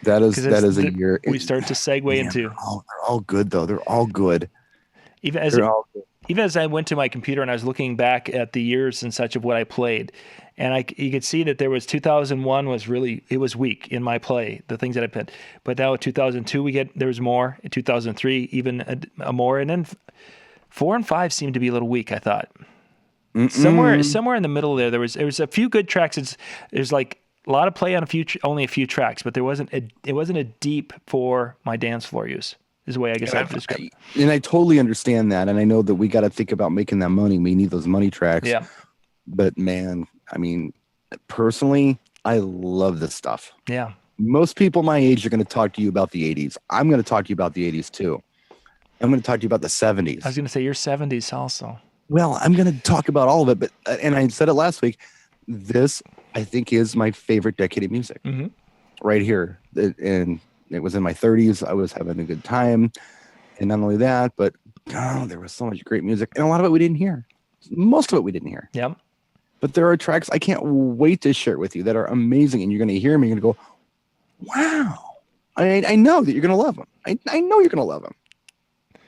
That is a year we start to segue into. They're all good though. They're all good. even as I went to my computer and I was looking back at the years and such of what I played, and you could see that there was 2001 was really, it was weak in my play, the things that I played. But now 2002 there was more. In 2003 even a more, and then 4 and 5 seemed to be a little weak, I thought. Somewhere in the middle there was a few good tracks. There's like a lot of play on only a few tracks, but it wasn't a deep for my dance floor use. Is the way I guess I would describe it. And I totally understand that, and I know that we got to think about making that money. We need those money tracks. Yeah. But man, I mean, personally, I love this stuff. Yeah. Most people my age are going to talk to you about the 80s. I'm going to talk to you about the 80s too. I'm going to talk to you about the 70s. I was going to say your 70s also. Well, I'm going to talk about all of it, but and I said it last week. This, I think, is my favorite decade of music. Mm-hmm. Right here, and it was in my 30s. I was having a good time, and not only that, but there was so much great music, and a lot of it we didn't hear. Most of it we didn't hear. Yep. But there are tracks I can't wait to share with you that are amazing, and you're going to hear them. And you're going to go, "Wow!" I know that you're going to love them. I know you're going to love them.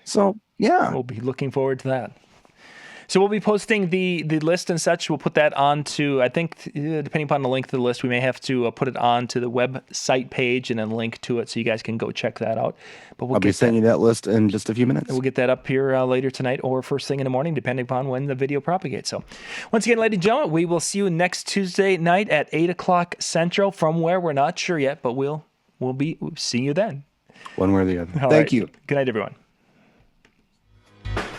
So yeah, we'll be looking forward to that. So we'll be posting the list and such. We'll put that onto, I think, depending upon the length of the list, we may have to put it onto the website page and then link to it so you guys can go check that out. But I'll be sending you that list in just a few minutes. We'll get that up here later tonight or first thing in the morning, depending upon when the video propagates. So once again, ladies and gentlemen, we will see you next Tuesday night at 8 o'clock Central. From where, we're not sure yet, but we'll be seeing you then. One way or the other. Thank you. Good night, everyone.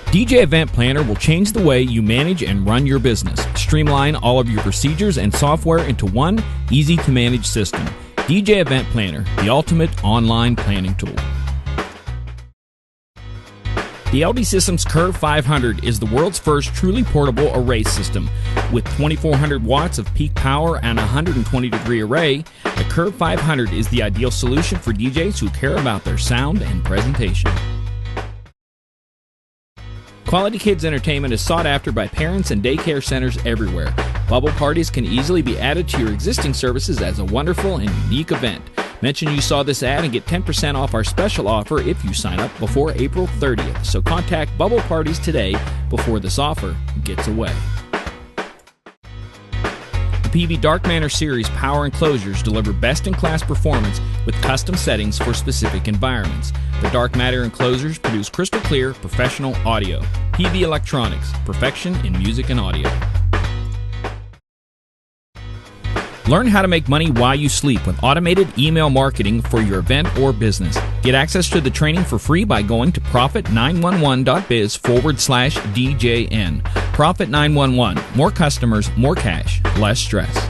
DJ Event Planner will change the way you manage and run your business. Streamline all of your procedures and software into one easy-to-manage system. DJ Event Planner, the ultimate online planning tool. The LD Systems Curve 500 is the world's first truly portable array system. With 2,400 watts of peak power and a 120-degree array, the Curve 500 is the ideal solution for DJs who care about their sound and presentation. Quality Kids Entertainment is sought after by parents and daycare centers everywhere. Bubble parties can easily be added to your existing services as a wonderful and unique event. Mention you saw this ad and get 10% off our special offer if you sign up before April 30th. So contact Bubble Parties today before this offer gets away. The PV Dark Manor Series power enclosures deliver best-in-class performance with custom settings for specific environments. The Dark Matter enclosures produce crystal clear, professional audio. PV Electronics, perfection in music and audio. Learn how to make money while you sleep with automated email marketing for your event or business. Get access to the training for free by going to profit911.biz/DJN. Profit 911. More customers, more cash, less stress.